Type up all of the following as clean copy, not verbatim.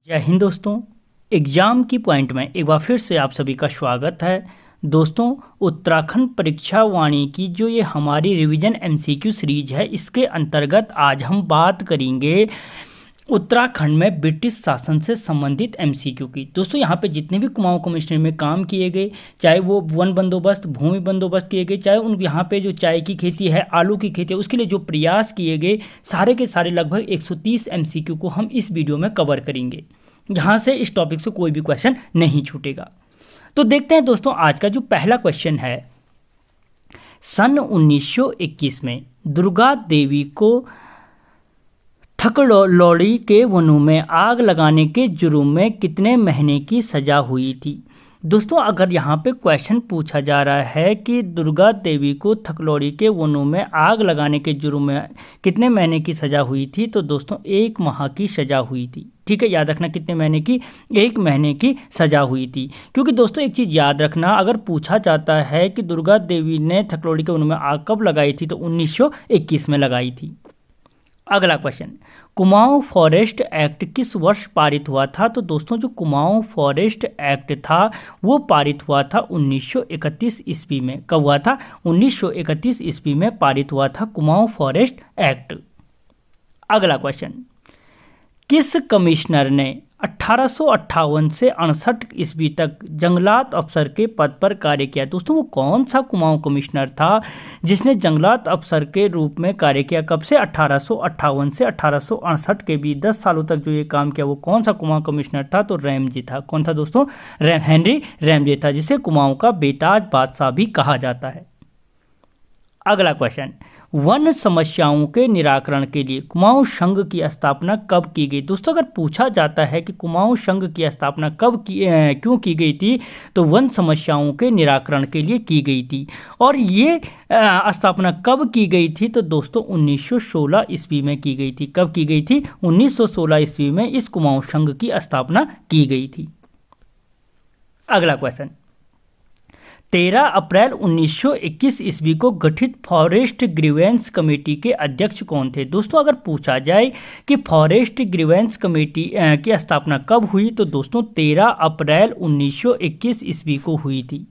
जय हिंद दोस्तों। एग्जाम की पॉइंट में एक बार फिर से आप सभी का स्वागत है। दोस्तों, उत्तराखंड परीक्षा वाणी की जो ये हमारी रिवीजन एमसीक्यू सीरीज है, इसके अंतर्गत आज हम बात करेंगे उत्तराखंड में ब्रिटिश शासन से संबंधित एमसीक्यू की। दोस्तों, यहाँ पे जितने भी कुमाऊं कमिश्नरी में काम किए गए, चाहे वो वन बंदोबस्त, भूमि बंदोबस्त किए गए, चाहे उन यहाँ पे जो चाय की खेती है, आलू की खेती है, उसके लिए जो प्रयास किए गए, सारे के सारे लगभग 130 एमसीक्यू को हम इस वीडियो में कवर करेंगे, जहाँ से इस टॉपिक से कोई भी क्वेश्चन नहीं छूटेगा। तो देखते हैं दोस्तों, आज का जो पहला क्वेश्चन है, सन 1921 में दुर्गा देवी को थकलौड़ी के वनों में आग लगाने के जुर्म में कितने महीने की सजा हुई थी। दोस्तों, अगर यहाँ पे क्वेश्चन पूछा जा रहा है कि दुर्गा देवी को थकलौड़ी के वनों में आग लगाने के जुर्म में कितने महीने की सजा हुई थी, तो दोस्तों 1 माह की सजा हुई थी। ठीक है, याद रखना कितने महीने की, 1 महीने की सजा हुई थी। क्योंकि दोस्तों एक चीज़ याद रखना, अगर पूछा जाता है कि दुर्गा देवी ने थकलौड़ी के वनों में आग कब लगाई थी, तो 1921 में लगाई थी। अगला क्वेश्चन, कुमाऊं फॉरेस्ट एक्ट किस वर्ष पारित हुआ था। तो दोस्तों, जो कुमाऊं फॉरेस्ट एक्ट था वो पारित हुआ था 1931 ईस्वी में। कब हुआ था? 1931 ईस्वी में पारित हुआ था कुमाऊं फॉरेस्ट एक्ट। अगला क्वेश्चन, किस कमिश्नर ने 1858 से 68 ईस्वी तक जंगलात अफसर के पद पर कार्य किया। दोस्तों, वो कौन सा कुमाऊं कमिश्नर था जिसने जंगलात अफसर के रूप में कार्य किया? कब से? 1858 से 1868 के बीच 10 सालों तक जो ये काम किया, वो कौन सा कुमाऊं कमिश्नर था? तो रैमजी था। कौन था दोस्तों? हेनरी रैमजी था, जिसे कुमाऊं का बेताज बादशाह भी कहा जाता है। अगला क्वेश्चन, वन समस्याओं के निराकरण के लिए कुमाऊं संघ की स्थापना कब की गई। दोस्तों, अगर पूछा जाता है कि कुमाऊं संघ की स्थापना क्यों की गई थी, तो वन समस्याओं के निराकरण के लिए की गई थी। और ये स्थापना कब की गई थी, तो दोस्तों 1916 ईस्वी में की गई थी। कब की गई थी? 1916 ईस्वी में इस कुमाऊं संघ की स्थापना की गई थी। अगला क्वेश्चन, 13 अप्रैल 1921 ईस्वी को गठित फॉरेस्ट ग्रीवेंस कमेटी के अध्यक्ष कौन थे। दोस्तों, अगर पूछा जाए कि फॉरेस्ट ग्रीवेंस कमेटी की स्थापना कब हुई, तो दोस्तों 13 अप्रैल 1921 ईस्वी को हुई थी।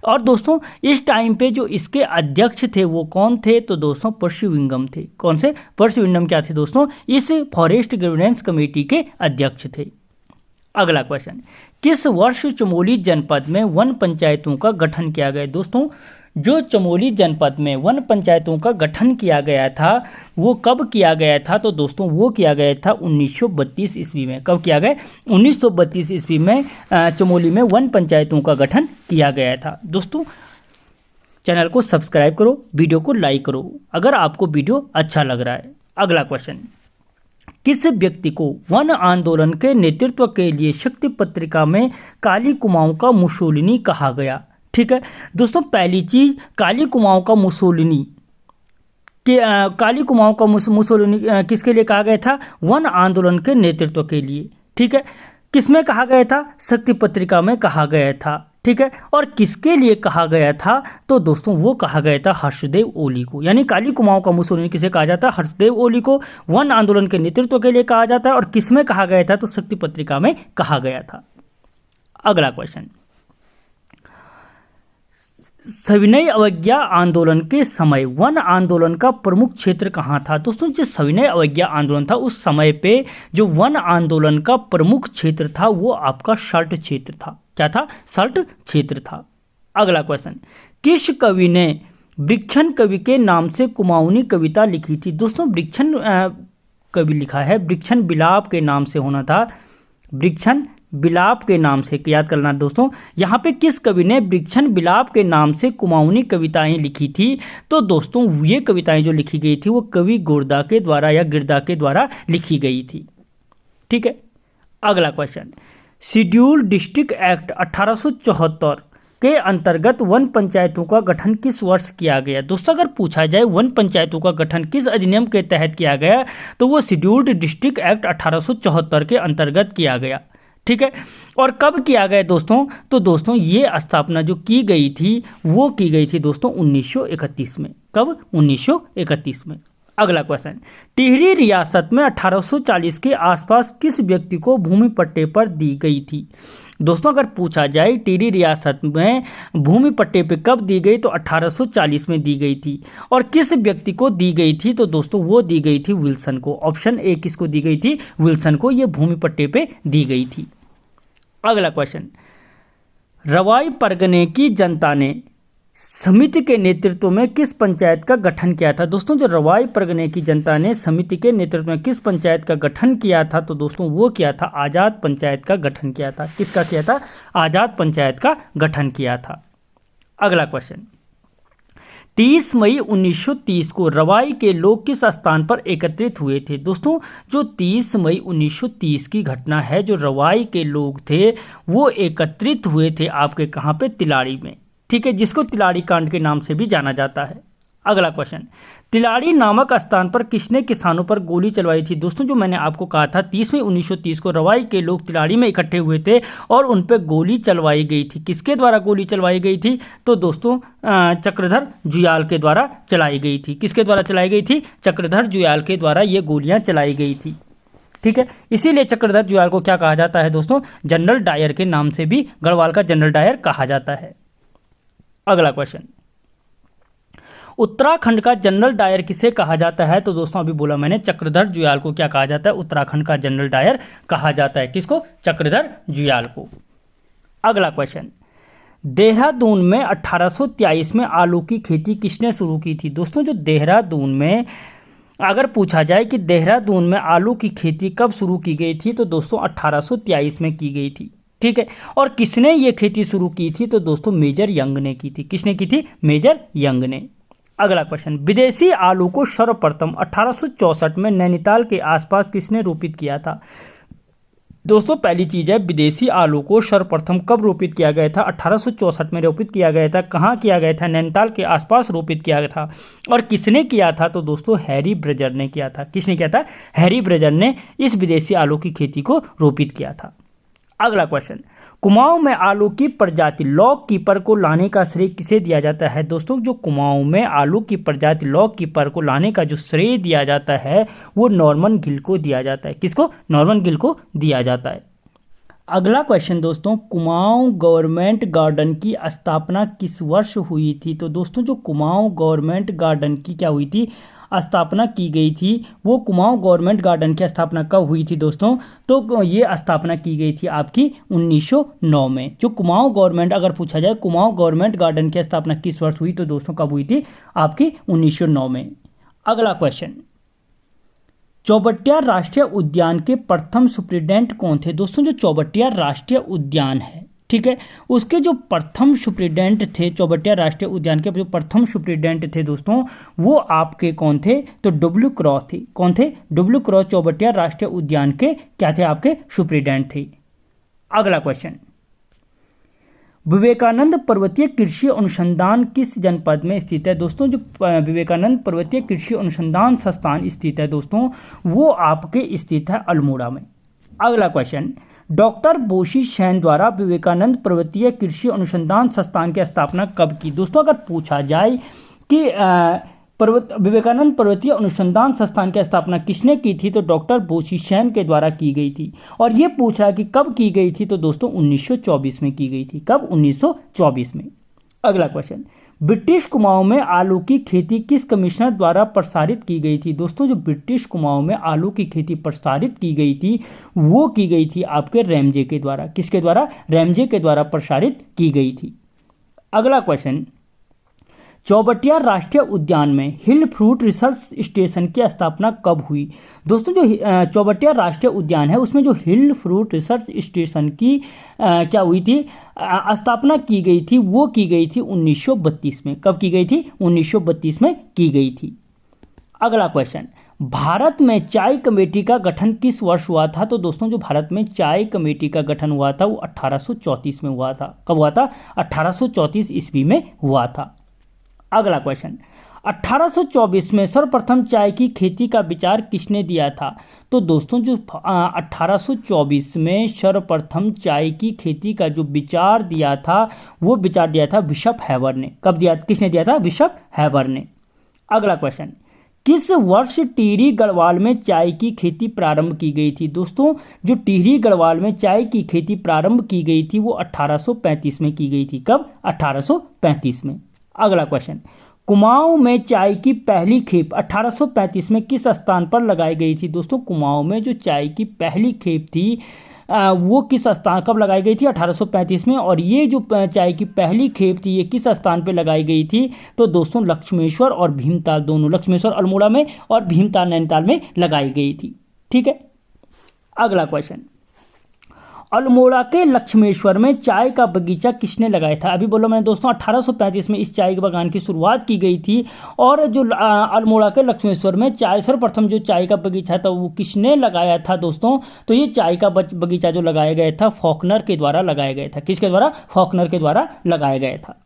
और दोस्तों, इस टाइम पे जो इसके अध्यक्ष थे वो कौन थे, तो दोस्तों परशुविंगम थे। कौन से? परशुविंगम क्या थे दोस्तों? इस फॉरेस्ट ग्रीवेंस कमेटी के अध्यक्ष थे। अगला क्वेश्चन, किस वर्ष चमोली जनपद में वन पंचायतों का गठन किया गया। दोस्तों, जो चमोली जनपद में वन पंचायतों का गठन किया गया था वो कब किया गया था, तो दोस्तों वो किया गया था 1932 ईस्वी में। कब किया गया? 1932 ईस्वी में चमोली में वन पंचायतों का गठन किया गया था। दोस्तों, चैनल को सब्सक्राइब करो, वीडियो को लाइक करो अगर आपको वीडियो अच्छा लग रहा है। अगला क्वेश्चन, किस व्यक्ति को वन आंदोलन के नेतृत्व के लिए शक्ति पत्रिका में काली कुमाऊं का मुसोलिनी कहा गया। ठीक है दोस्तों, पहली चीज, काली कुमाऊं का मुसोलिनी किसके लिए कहा गया था? वन आंदोलन के नेतृत्व के लिए। ठीक है, किसमें कहा गया था? शक्ति पत्रिका में कहा गया था। ठीक है, और किसके लिए कहा गया था, तो दोस्तों वो कहा गया था हर्षदेव ओली को। यानी काली कुमाऊं का मुसोलिनी किसे कहा जाता है? हर्षदेव ओली को वन आंदोलन के नेतृत्व के लिए कहा जाता है। और किसमें कहा गया था? तो शक्ति पत्रिका में कहा गया था। अगला क्वेश्चन, सविनय अवज्ञा आंदोलन के समय वन आंदोलन का प्रमुख क्षेत्र कहाँ था। दोस्तों, जो सविनय अवज्ञा आंदोलन था उस समय पे जो वन आंदोलन का प्रमुख क्षेत्र था वो आपका सल्ट क्षेत्र था। क्या था? सल्ट क्षेत्र था। अगला क्वेश्चन, किस कवि ने वृक्षण कवि के नाम से कुमाऊनी कविता लिखी थी। दोस्तों, वृक्षण कवि लिखा है, वृक्षण बिलाप के नाम से होना था, वृक्षण बिलाप के नाम से याद करना। दोस्तों, यहाँ पे किस कवि ने वृक्षण बिलाप के नाम से कुमाऊनी कविताएं लिखी थी, तो दोस्तों ये कविताएं जो लिखी गई थी वो कवि गोरदा के द्वारा या गिरदा के द्वारा लिखी गई थी। ठीक है, अगला क्वेश्चन, शेड्यूल डिस्ट्रिक्ट एक्ट 1874 के अंतर्गत वन पंचायतों का गठन किस वर्ष किया गया। दोस्तों, अगर पूछा जाए वन पंचायतों का गठन किस अधिनियम के तहत किया गया, तो वो शेड्यूल्ड डिस्ट्रिक्ट एक्ट 1874 के अंतर्गत किया गया। ठीक है, और कब किया गया दोस्तों, तो दोस्तों ये स्थापना जो की गई थी वो की गई थी दोस्तों 1931 में। कब? 1931 में। अगला क्वेश्चन, टिहरी रियासत में 1840 के आसपास किस व्यक्ति को भूमि पट्टे पर दी गई थी? दोस्तों अगर पूछा जाए टिहरी रियासत में भूमि पट्टे पे कब दी गई तो 1840 में दी गई थी। और किस व्यक्ति को दी गई थी तो दोस्तों वो दी गई थी विल्सन को। ऑप्शन ए किसको दी गई थी? विल्सन को ये भूमि पट्टे पे दी गई थी। अगला क्वेश्चन, रवाई परगने की जनता ने समिति के नेतृत्व में किस पंचायत का गठन किया था? दोस्तों जो रवाई परगने की जनता ने समिति के नेतृत्व में किस पंचायत का गठन किया था तो दोस्तों वो किया था आज़ाद पंचायत का गठन किया था। किसका किया था? आज़ाद पंचायत का गठन किया था। अगला क्वेश्चन, 30 मई 1930 को रवाई के लोग किस स्थान पर एकत्रित हुए थे? दोस्तों जो 30 मई 1930 की घटना है, जो रवाई के लोग थे वो एकत्रित हुए थे आपके कहाँ पे? तिलाड़ी में, ठीक है, जिसको तिलाड़ी कांड के नाम से भी जाना जाता है। अगला क्वेश्चन, तिलाड़ी नामक स्थान पर किसने किसानों पर गोली चलवाई थी? दोस्तों जो मैंने आपको कहा था 30 मई 1930 को रवाई के लोग तिलाड़ी में इकट्ठे हुए थे और उन पर गोली चलवाई गई थी। किसके द्वारा गोली चलवाई गई थी? तो दोस्तों चक्रधर जुयाल के द्वारा चलाई गई थी। किसके द्वारा चलाई गई थी? चक्रधर जुयाल के द्वारा ये गोलियां चलाई गई थी, ठीक है। इसीलिए चक्रधर जुयाल को क्या कहा जाता है दोस्तों? जनरल डायर के नाम से भी गढ़वाल का जनरल डायर कहा जाता है। अगला क्वेश्चन, उत्तराखंड का जनरल डायर किसे कहा जाता है? तो दोस्तों अभी बोला मैंने चक्रधर जुयाल को क्या कहा जाता है? उत्तराखंड का जनरल डायर कहा जाता है। किसको? चक्रधर जुयाल को। अगला क्वेश्चन, देहरादून में 1823 में आलू की खेती किसने शुरू की थी? दोस्तों जो देहरादून में अगर पूछा जाए कि देहरादून में आलू की खेती कब शुरू की गई थी तो दोस्तों 1823 में की गई थी, ठीक है। और किसने ये खेती शुरू की थी? तो दोस्तों मेजर यंग ने की थी। किसने की थी? मेजर यंग ने। अगला क्वेश्चन, विदेशी आलू को सर्वप्रथम 1864 में नैनीताल के आसपास किसने रोपित किया था? दोस्तों पहली चीज है, विदेशी आलू को सर्वप्रथम कब रोपित किया गया था? 1864 में रोपित किया गया था। कहाँ किया गया था? नैनीताल के आसपास रोपित किया गया था। और किसने किया था? तो दोस्तों हैरी ब्रेजर ने किया था। किसने किया था? हैरी ब्रेजर ने इस विदेशी आलू की खेती को रोपित किया था। अगला क्वेश्चन, कुमाऊं में आलू की प्रजाति लॉक कीपर को लाने का श्रेय किसे दिया जाता है? दोस्तों जो कुमाऊं में आलू की प्रजाति लॉक कीपर को लाने का जो श्रेय दिया जाता है वो नॉर्मन गिल को दिया जाता है। किसको? नॉर्मन गिल को दिया जाता है। अगला क्वेश्चन दोस्तों, कुमाऊं गवर्नमेंट गार्डन की स्थापना किस वर्ष हुई थी? तो दोस्तों जो कुमाऊं गवर्नमेंट गार्डन की क्या हुई थी? स्थापना की गई थी। वो कुमाऊं गवर्नमेंट गार्डन की स्थापना कब हुई थी दोस्तों? तो ये स्थापना की गई थी आपकी 1909 में। जो कुमाऊं गवर्नमेंट, अगर पूछा जाए कुमाऊं गवर्नमेंट गार्डन की स्थापना किस वर्ष हुई तो दोस्तों कब हुई थी? आपकी 1909 में। अगला क्वेश्चन, चौबटिया राष्ट्रीय उद्यान के प्रथम सुप्रिटेंडेंट कौन थे? दोस्तों जो चौबटिया राष्ट्रीय उद्यान है, ठीक है, उसके जो प्रथम सुप्रिटेंडेंट थे, चौबटिया राष्ट्रीय उद्यान के जो प्रथम सुप्रिटेंडेंट थे दोस्तों वो आपके कौन थे? तो डब्ल्यू क्रॉ थे। कौन थे? डब्ल्यू क्रॉ चौबटिया राष्ट्रीय उद्यान के क्या थे? आपके सुप्रिटेंडेंट थे। अगला क्वेश्चन, विवेकानंद पर्वतीय कृषि अनुसंधान किस जनपद में स्थित है? दोस्तों जो विवेकानंद पर्वतीय कृषि अनुसंधान संस्थान स्थित है दोस्तों वो आपके स्थित है अल्मोड़ा में। अगला क्वेश्चन, डॉक्टर बोशी सैन द्वारा विवेकानंद पर्वतीय कृषि अनुसंधान संस्थान की स्थापना कब की? दोस्तों अगर पूछा जाए कि विवेकानंद पर्वतीय अनुसंधान संस्थान की स्थापना किसने की थी तो डॉक्टर बोशी सैन के द्वारा की गई थी। और ये पूछ रहा है कि कब की गई थी तो दोस्तों 1924 में की गई थी। कब? 1924 में। अगला क्वेश्चन, ब्रिटिश कुमाऊं में आलू की खेती किस कमिश्नर द्वारा प्रसारित की गई थी? दोस्तों जो ब्रिटिश कुमाऊं में आलू की खेती प्रसारित की गई थी वो की गई थी आपके रैमजे के द्वारा। किसके द्वारा? रैमजे के द्वारा प्रसारित की गई थी। अगला क्वेश्चन, चौबटिया राष्ट्रीय उद्यान में हिल फ्रूट रिसर्च स्टेशन की स्थापना कब हुई? दोस्तों जो चौबटिया राष्ट्रीय उद्यान है उसमें जो हिल फ्रूट रिसर्च स्टेशन की क्या हुई थी? स्थापना की गई थी, वो की गई थी 1932 में। कब की गई थी? 1932 में की गई थी। अगला क्वेश्चन, भारत में चाय कमेटी का गठन किस वर्ष हुआ था? तो दोस्तों जो भारत में चाय कमेटी का गठन हुआ था वो 1834 में हुआ था। कब हुआ था? 1834 ईस्वी में हुआ था। अगला क्वेश्चन, 1824 में सर्वप्रथम चाय की खेती का विचार किसने दिया था? तो दोस्तों जो 1824 में सर्वप्रथम चाय की खेती का जो विचार दिया था वो विचार दिया था बिशप हैबर ने। कब दिया? किसने दिया था? बिशप हैबर ने। अगला क्वेश्चन, किस वर्ष टिहरी गढ़वाल में चाय की खेती प्रारंभ की गई थी? दोस्तों जो टिहरी गढ़वाल में चाय की खेती प्रारंभ की गई थी वो 1835 में की गई थी। कब? 1835 में। अगला क्वेश्चन, कुमाऊं में चाय की पहली खेप 1835 में किस स्थान पर लगाई गई थी? दोस्तों कुमाऊं में जो चाय की पहली खेप थी वो किस स्थान कब लगाई गई थी? 1835 में। और ये जो चाय की पहली खेप थी ये किस स्थान पे लगाई गई थी? तो दोस्तों लक्ष्मेश्वर और भीमताल दोनों, लक्ष्मेश्वर अल्मोड़ा में और भीमताल नैनीताल में लगाई गई थी। ठीक है। अगला क्वेश्चन, अल्मोड़ा के लक्ष्मेश्वर में चाय का बगीचा किसने लगाया था? अभी बोलो मैंने दोस्तों 1835 में इस चाय के बागान की शुरुआत की गई थी। और जो अल्मोड़ा के लक्ष्मेश्वर में चाय सर्वप्रथम जो चाय का बगीचा था वो किसने लगाया था दोस्तों? तो ये चाय का बगीचा जो लगाया गया था फॉकनर के द्वारा लगाया गया था। किसके द्वारा? फॉकनर के द्वारा लगाया गया था।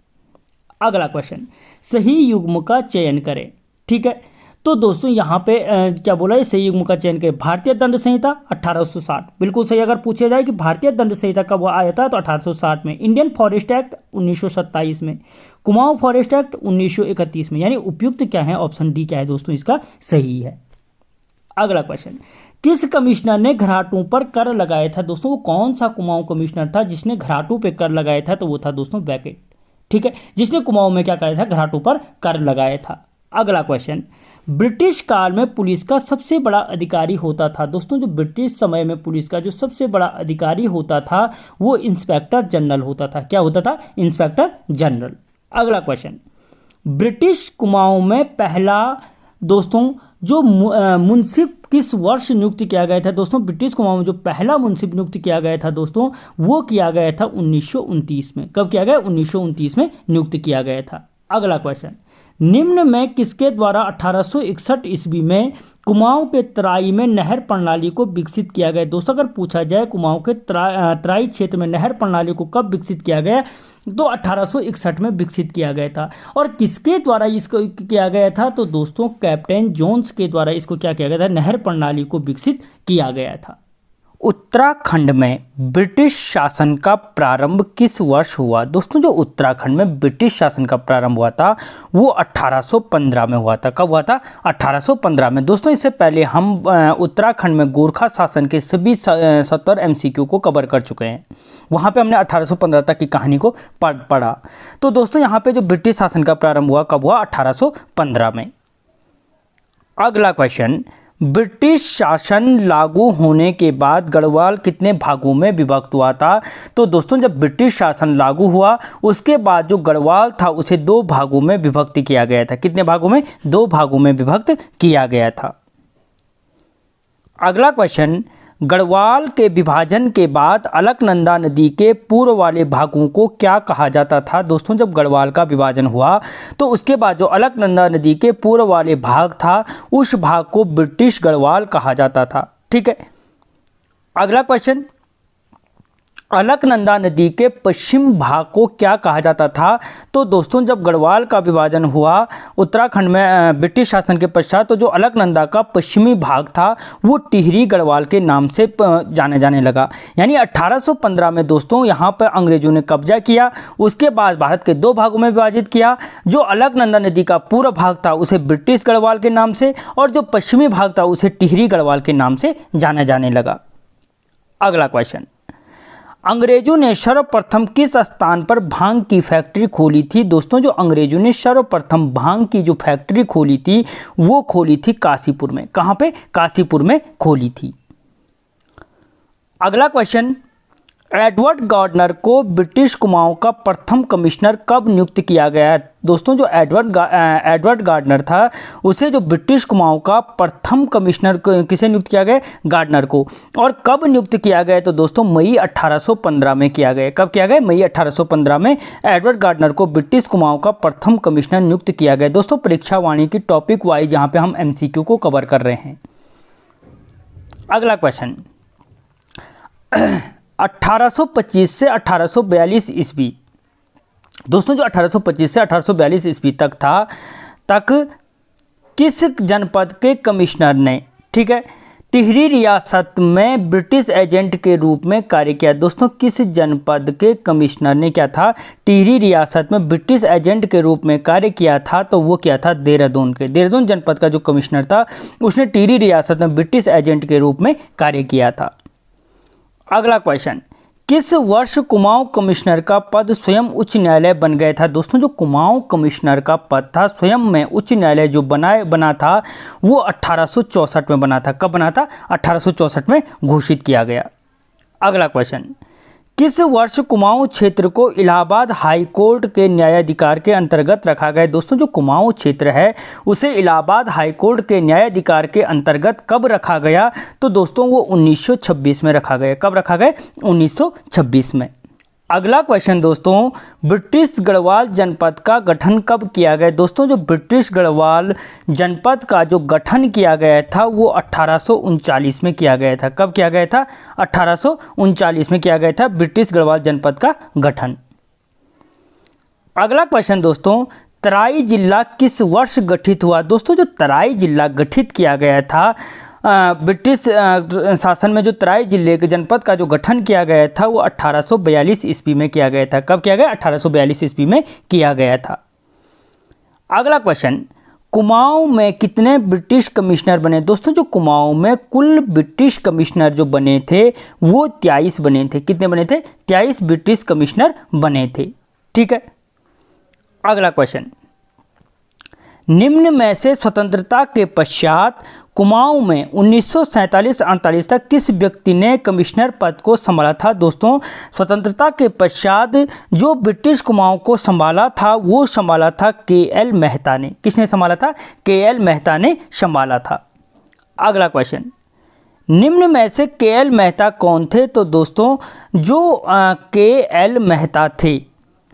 अगला क्वेश्चन, सही युग्म का चयन करें। ठीक है, तो दोस्तों यहाँ पे क्या बोला है? सही युग्म का चयन करें। भारतीय दंड संहिता 1860, बिल्कुल सही। अगर पूछा जाए कि भारतीय दंड संहिता कब आया था तो 1860 में। इंडियन फॉरेस्ट एक्ट 1927 में। कुमाऊं फॉरेस्ट एक्ट 1931 में। यानी उपयुक्त क्या है? ऑप्शन डी क्या है दोस्तों इसका सही है। अगला क्वेश्चन, किस कमिश्नर ने घराटों पर कर लगाया था? दोस्तों वो कौन सा कुमाऊं कमिश्नर था जिसने घराटों पर कर लगाया था? तो वो था दोस्तों बैकेट। ठीक है, जिसने कुमाऊं में क्या कराया था? घराटों पर कर लगाया था। अगला क्वेश्चन, ब्रिटिश काल में पुलिस का सबसे बड़ा अधिकारी होता था। दोस्तों जो ब्रिटिश समय में पुलिस का जो सबसे बड़ा अधिकारी होता था वो इंस्पेक्टर जनरल होता था। क्या होता था? Inspector general. अगला क्वेश्चन, ब्रिटिश कुमाऊं में पहला दोस्तों जो मुंसिफ किस वर्ष नियुक्त किया गया था? दोस्तों ब्रिटिश कुमाऊं में जो पहला मुंसिफ नियुक्त किया गया था दोस्तों वो किया गया था 1929 में। कब किया गया? 1929 में नियुक्त किया गया था। अगला क्वेश्चन, निम्न में किसके द्वारा 1861 ईस्वी में कुमाऊं के तराई में नहर प्रणाली को विकसित किया गया? दोस्तों अगर पूछा जाए कुमाऊं के तराई क्षेत्र में नहर प्रणाली को कब विकसित किया गया तो 1861 में विकसित किया गया था। और किसके द्वारा इसको किया गया था? तो दोस्तों कैप्टन जोन्स के द्वारा इसको क्या किया गया था? नहर प्रणाली को विकसित किया गया था। उत्तराखंड में ब्रिटिश शासन का प्रारंभ किस वर्ष हुआ? दोस्तों जो उत्तराखंड में ब्रिटिश शासन का प्रारंभ हुआ था वो 1815 में हुआ था। कब हुआ था? 1815 में। दोस्तों इससे पहले हम उत्तराखंड में गोरखा शासन के सभी 70 MCQ को कवर कर चुके हैं। वहाँ पे हमने 1815 तक की कहानी को पढ़ा। तो दोस्तों यहाँ पे जो ब्रिटिश शासन का प्रारंभ हुआ कब हुआ? 1815 में। अगला क्वेश्चन, ब्रिटिश शासन लागू होने के बाद गढ़वाल कितने भागों में विभक्त हुआ था? तो दोस्तों जब ब्रिटिश शासन लागू हुआ उसके बाद जो गढ़वाल था उसे 2 भागों में विभक्त किया गया था। कितने भागों में? 2 भागों में विभक्त किया गया था। अगला क्वेश्चन, गढ़वाल के विभाजन के बाद अलकनंदा नदी के पूर्व वाले भागों को क्या कहा जाता था? दोस्तों जब गढ़वाल का विभाजन हुआ तो उसके बाद जो अलकनंदा नदी के पूर्व वाले भाग था उस भाग को ब्रिटिश गढ़वाल कहा जाता था। ठीक है। अगला क्वेश्चन, अलकनंदा नदी के पश्चिम भाग को क्या कहा जाता था? तो दोस्तों जब गढ़वाल का विभाजन हुआ उत्तराखंड में ब्रिटिश शासन के पश्चात तो जो अलकनंदा का पश्चिमी भाग था वो टिहरी गढ़वाल के नाम से जाने लगा। यानी 1815 में दोस्तों यहाँ पर अंग्रेजों ने कब्जा किया। उसके बाद भारत के 2 भागों में विभाजित किया। जो अलकनंदा नदी का पूर्व भाग था उसे ब्रिटिश गढ़वाल के नाम से और जो पश्चिमी भाग था उसे टिहरी गढ़वाल के नाम से जाने लगा। अगला क्वेश्चन, अंग्रेजों ने सर्वप्रथम किस स्थान पर भांग की फैक्ट्री खोली थी? दोस्तों जो अंग्रेजों ने सर्वप्रथम भांग की जो फैक्ट्री खोली थी वो खोली थी काशीपुर में। कहाँ पे? काशीपुर में खोली थी। अगला क्वेश्चन, एडवर्ड गार्डनर को ब्रिटिश कुमाऊं का प्रथम कमिश्नर कब नियुक्त किया गया? दोस्तों जो एडवर्ड गार्डनर था उसे जो ब्रिटिश कुमाऊं का प्रथम कमिश्नर किसे नियुक्त किया गया? गार्डनर को। और कब नियुक्त किया गया? तो दोस्तों मई 1815 में किया गया। कब किया गया? मई 1815 में एडवर्ड गार्डनर को ब्रिटिश कुमाऊं का प्रथम कमिश्नर नियुक्त किया गया। दोस्तों परीक्षा वाणी की टॉपिक वाइज यहाँ पे हम MCQ को कवर कर रहे हैं। अगला क्वेश्चन, 1825 से 1842 ईस्वी। दोस्तों जो 1825 से 1842 ईस्वी तक था तक किस जनपद के कमिश्नर ने, ठीक है, टिहरी रियासत में ब्रिटिश एजेंट के रूप में कार्य किया। दोस्तों किस जनपद के कमिश्नर ने क्या था, टिहरी रियासत में ब्रिटिश एजेंट के रूप में कार्य किया था, तो वो क्या था, देहरादून के। देहरादून जनपद का जो कमिश्नर था उसने टिहरी रियासत में ब्रिटिश एजेंट के रूप में कार्य किया था। अगला क्वेश्चन, किस वर्ष कुमाऊं कमिश्नर का पद स्वयं उच्च न्यायालय बन गया था। दोस्तों जो कुमाऊं कमिश्नर का पद था स्वयं में उच्च न्यायालय जो बना था वो 1864 में बना था। कब बना था, 1864 में घोषित किया गया। अगला क्वेश्चन, किस वर्ष कुमाऊं क्षेत्र को इलाहाबाद हाई कोर्ट के न्यायाधिकार के अंतर्गत रखा गया। दोस्तों जो कुमाऊं क्षेत्र है उसे इलाहाबाद हाई कोर्ट के न्यायाधिकार के अंतर्गत कब रखा गया, तो दोस्तों वो 1926 में रखा गया। कब रखा गया, 1926 में। अगला क्वेश्चन दोस्तों, ब्रिटिश गढ़वाल जनपद का गठन कब किया गया। दोस्तों जो ब्रिटिश गढ़वाल जनपद का जो गठन किया गया था वो 1839 में किया गया था। कब किया गया था, 1839 में किया गया था ब्रिटिश गढ़वाल जनपद का गठन। अगला क्वेश्चन दोस्तों, तराई जिला किस वर्ष गठित हुआ। दोस्तों जो तराई जिला गठित किया गया था ब्रिटिश शासन में, जो तराई जिले के जनपद का जो गठन किया गया था वो 1842 ईस्वी में किया गया था। कब किया गया, 1842 ईस्वी में किया गया था। अगला क्वेश्चन, कुमाऊं में कितने ब्रिटिश कमिश्नर बने। दोस्तों जो कुमाऊं में कुल ब्रिटिश कमिश्नर जो बने थे वो 23 बने थे। कितने बने थे, 23 ब्रिटिश कमिश्नर बने थे। ठीक है। अगला क्वेश्चन, निम्न में से स्वतंत्रता के पश्चात कुमाऊं में 1947-48 तक किस व्यक्ति ने कमिश्नर पद को संभाला था। दोस्तों स्वतंत्रता के पश्चात जो ब्रिटिश कुमाऊं को संभाला था वो संभाला था के.एल. मेहता ने। किसने संभाला था, के.एल. मेहता ने संभाला था। अगला क्वेश्चन, निम्न में से के.एल. मेहता कौन थे। तो दोस्तों जो के.एल. मेहता थे,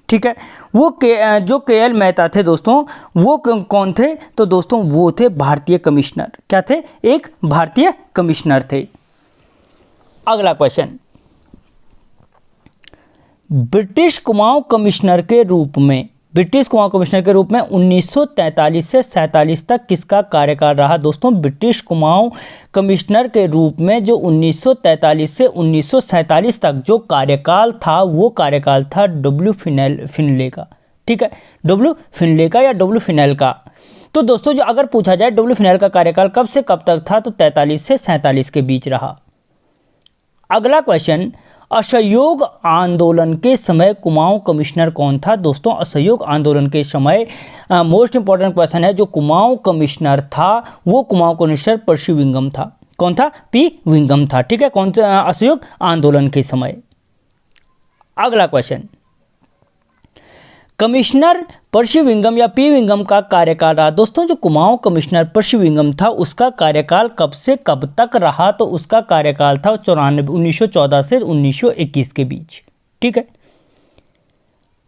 ठीक है, वो जो के.एल. मेहता थे दोस्तों वो कौन थे, तो दोस्तों वो थे भारतीय कमिश्नर। क्या थे, एक भारतीय कमिश्नर थे। अगला क्वेश्चन, ब्रिटिश कुमाऊं कमिश्नर के रूप में 1943 से 47 तक किसका कार्यकाल रहा। दोस्तों ब्रिटिश कुमाऊं कमिश्नर के रूप में जो 1943 से 1947 तक जो कार्यकाल था वो कार्यकाल था डब्ल्यू फिनले का। ठीक है, डब्ल्यू फिनले का या डब्ल्यू फिनेल का। तो दोस्तों जो अगर पूछा जाए डब्ल्यू फिनेल का कार्यकाल कब से कब तक था, तो 43 से 47 के बीच रहा। अगला क्वेश्चन, असहयोग आंदोलन के समय कुमाऊं कमिश्नर कौन था। दोस्तों असहयोग आंदोलन के समय मोस्ट इंपॉर्टेंट क्वेश्चन है, जो कुमाऊं कमिश्नर था वो कुमाऊं कमिश्नर पर्सी विंगम था। कौन था, पी विंगम था। ठीक है, कौन सा असहयोग आंदोलन के समय। अगला क्वेश्चन, कमिश्नर पर्सी विंगम या पी विंगम का कार्यकाल रहा। दोस्तों जो कुमाऊं कमिश्नर पर्सी विंगम था उसका कार्यकाल कब से कब तक रहा, तो उसका कार्यकाल था 1914 से 1921 के बीच। ठीक है।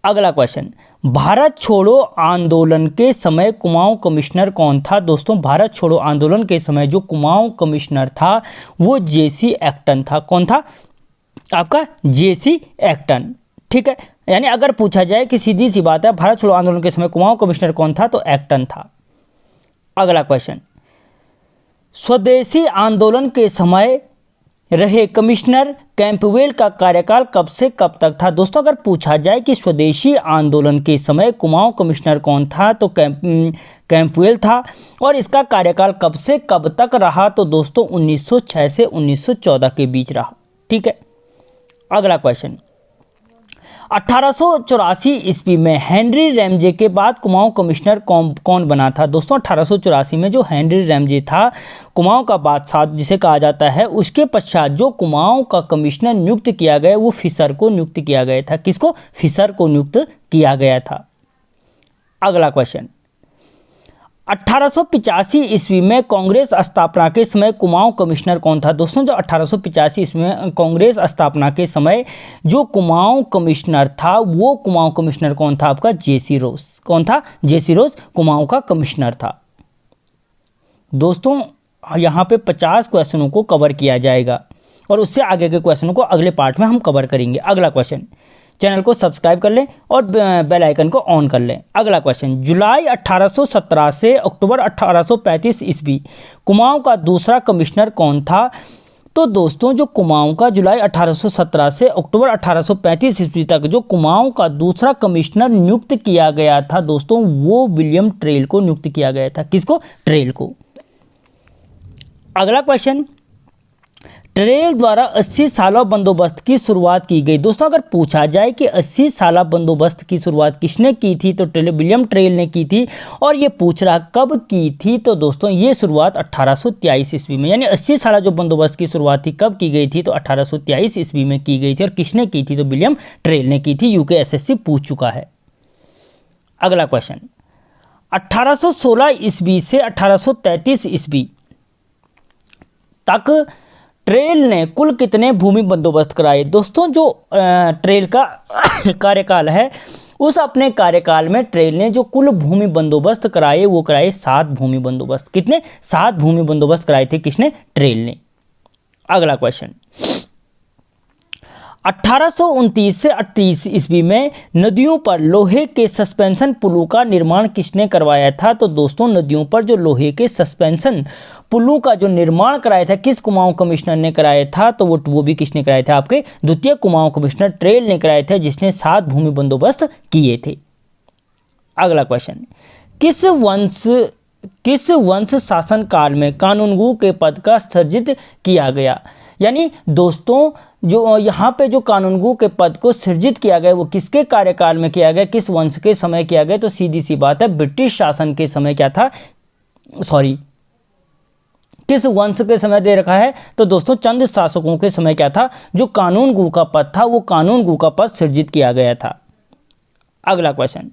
अगला क्वेश्चन, भारत छोड़ो आंदोलन के समय कुमाऊं कमिश्नर कौन था। दोस्तों भारत छोड़ो आंदोलन के समय जो कुमाऊं कमिश्नर था वो जे.सी. एक्टन था। कौन था आपका, जे.सी. एक्टन। ठीक है, यानी अगर पूछा जाए कि सीधी सी बात है भारत छोड़ो आंदोलन के समय कुमाऊं कमिश्नर कौन था, तो एक्टन था। अगला क्वेश्चन, स्वदेशी आंदोलन के समय रहे कमिश्नर कैंपवेल का कार्यकाल कब से कब तक था। दोस्तों अगर पूछा जाए कि स्वदेशी आंदोलन के समय कुमाऊं कमिश्नर कौन था, तो कैंपवेल था। और इसका कार्यकाल कब से कब तक रहा, तो दोस्तों 1906 से 1914 के बीच रहा। ठीक है। अगला क्वेश्चन, 1884 ईस्वी में हेनरी रैमजे के बाद कुमाऊं कमिश्नर कौन बना था। दोस्तों 1884 में जो हेनरी रैमजे था कुमाऊं का बादशाह जिसे कहा जाता है, उसके पश्चात जो कुमाऊं का कमिश्नर नियुक्त किया गया वो फिशर को नियुक्त किया गया था। किसको, फिशर को नियुक्त किया गया था। अगला क्वेश्चन, 1885 ईस्वी में कांग्रेस स्थापना के समय कुमाऊं कमिश्नर कौन था। दोस्तों जो 1885 ईस्वी में कांग्रेस स्थापना के समय जो कुमाऊं कमिश्नर था वो कुमाऊं कमिश्नर कौन था आपका, जे.सी. रोज। कौन था, जे.सी. रोज कुमाऊं का कमिश्नर था। दोस्तों यहाँ पे 50 क्वेश्चनों को कवर किया जाएगा और उससे आगे के क्वेश्चनों को अगले पार्ट में हम कवर करेंगे। अगला क्वेश्चन, चैनल को सब्सक्राइब कर लें और बेल आइकन को ऑन कर लें। अगला क्वेश्चन, जुलाई 1817 से अक्टूबर 1835 ईस्वी कुमाऊं का दूसरा कमिश्नर कौन था? तो दोस्तों जो कुमाऊं का जुलाई 1817 से अक्टूबर 1835 ईस्वी तक जो कुमाऊं का दूसरा कमिश्नर नियुक्त किया गया था दोस्तों, वो विलियम ट्रेल को नियुक्त किया गया था। किसको? ट्रेल को। अगला क्वेश्चन, ट्रेल द्वारा 80 साला बंदोबस्त की शुरुआत की गई। दोस्तों अगर पूछा जाए कि 80 साला बंदोबस्त की शुरुआत किसने की थी, तो विलियम ट्रेल ने की थी। और ये पूछ रहा कब की थी, तो दोस्तों ये शुरुआत 1823 ईस्वी में, यानी 80 साला जो बंदोबस्त की शुरुआत थी कब की गई थी, तो 1823 ईस्वी में की गई थी। और किसने की थी, तो विलियम ट्रेल ने की थी। यूकेएसएससी पूछ चुका है। अगला क्वेश्चन, 1816 ईस्वी से 1833 ईस्वी तक ट्रेल ने कुल कितने भूमि बंदोबस्त कराए? दोस्तों जो ट्रेल का कार्यकाल है, उस अपने कार्यकाल में ट्रेल ने जो कुल भूमि बंदोबस्त कराए वो कराए 7 भूमि बंदोबस्त। कितने? 7 भूमि बंदोबस्त कराए थे। किसने? ट्रेल ने। अगला क्वेश्चन, 1829 से 38 ईस्वी में नदियों पर लोहे के सस्पेंशन पुलों का निर्माण किसने करवाया था? तो दोस्तों नदियों पर जो लोहे के सस्पेंशन पुलों का जो निर्माण कराया था, किस कुमाऊं कमिश्नर ने कराया था? तो वो भी किसने कराया था? आपके द्वितीय कुमाऊं कमिश्नर ट्रेल ने कराया था, जिसने 7 भूमि बंदोबस्त किए थे। अगला क्वेश्चन, किस वंश शासन काल में कानूनगो के पद का सृजित किया गया? यानी दोस्तों जो यहाँ पे जो कानूनगो के पद को सृजित किया गया वो किसके कार्यकाल में किया गया, किस वंश के समय किया गया? तो सीधी सी बात है, ब्रिटिश शासन के समय क्या था, किस वंश के समय दे रखा है, तो दोस्तों चंद शासकों के समय क्या था, जो कानूनगो का पद था वो कानूनगो का पद सृजित किया गया था। अगला क्वेश्चन,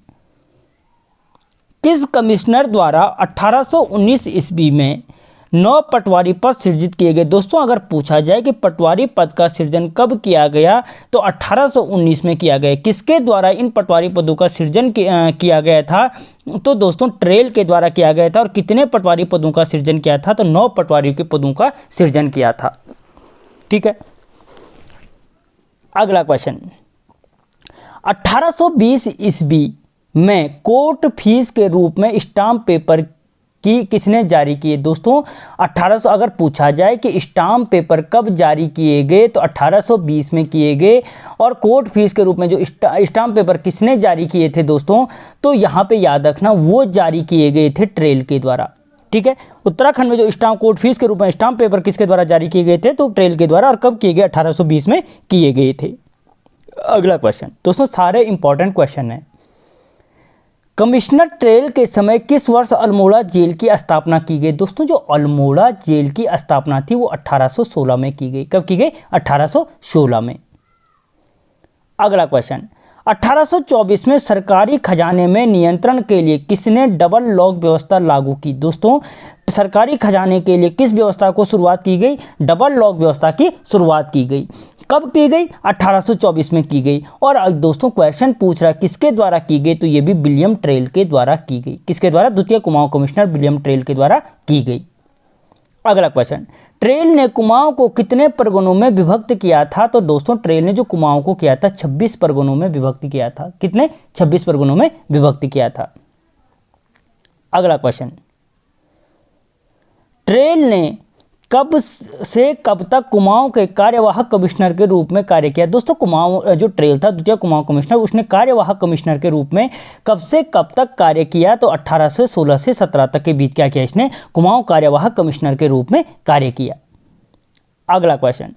किस कमिश्नर द्वारा 1819 ईस्वी में 9 पटवारी पद सृजित किए गए? दोस्तों अगर पूछा जाए कि पटवारी पद का सृजन कब किया गया, तो 1819 में किया गया। किसके द्वारा इन पटवारी पदों का सृजन किया गया था? तो दोस्तों ट्रेल के द्वारा किया गया था। और कितने पटवारी पदों का सृजन किया था? तो 9 पटवारी के पदों का सृजन किया था। ठीक है। अगला क्वेश्चन, 1820 ईस्वी में कोर्ट फीस के रूप में स्टाम्प पेपर की किसने जारी किए? दोस्तों 1800 अगर पूछा जाए कि स्टाम्प पेपर कब जारी किए गए, तो 1820 में किए गए। और कोर्ट फीस के रूप में जो स्टाम्प पेपर किसने जारी किए थे दोस्तों, तो यहाँ पे याद रखना वो जारी किए गए थे ट्रेल के द्वारा। ठीक है। उत्तराखंड में जो कोर्ट फीस के रूप में स्टाम्प पेपर किसके द्वारा जारी किए गए थे, तो ट्रेल के द्वारा। और कब किए गए? 1820 में किए गए थे। अगला क्वेश्चन, दोस्तों सारे इंपॉर्टेंट क्वेश्चन हैं। कमिश्नर ट्रेल के समय किस वर्ष अल्मोड़ा जेल की स्थापना की गई? दोस्तों जो अल्मोड़ा जेल की स्थापना थी वो 1816 में की गई। कब की गई? 1816 में। अगला क्वेश्चन, 1824 में सरकारी खजाने में नियंत्रण के लिए किसने डबल लॉक व्यवस्था लागू की? दोस्तों सरकारी खजाने के लिए किस व्यवस्था को शुरुआत की गई? डबल लॉक व्यवस्था की शुरुआत की गई। कब की गई? 1824 में की गई। और दोस्तों क्वेश्चन पूछ रहा है किसके द्वारा की गई, तो ये भी विलियम ट्रेल के द्वारा की गई। किसके द्वारा? द्वितीय कुमाऊं कमिश्नर विलियम ट्रेल के द्वारा की गई। अगला क्वेश्चन, ट्रेल ने कुमाऊं को कितने परगनों में विभक्त किया था? तो दोस्तों ट्रेल ने जो कुमाऊं को किया था 26 परगनों में विभक्त किया था। कितने? 26 परगनों में विभक्त किया था। अगला क्वेश्चन, ट्रेल ने कब से कब तक कुमाऊं के कार्यवाहक कमिश्नर के रूप में कार्य किया? दोस्तों कुमाऊं जो ट्रेल था द्वितीय कुमाऊं कमिश्नर, उसने कार्यवाहक कमिश्नर के रूप में कब से कब तक कार्य किया? तो 1816 से 17 तक के बीच क्या किया इसने? कुमाऊं कार्यवाहक कमिश्नर के रूप में कार्य किया। अगला क्वेश्चन,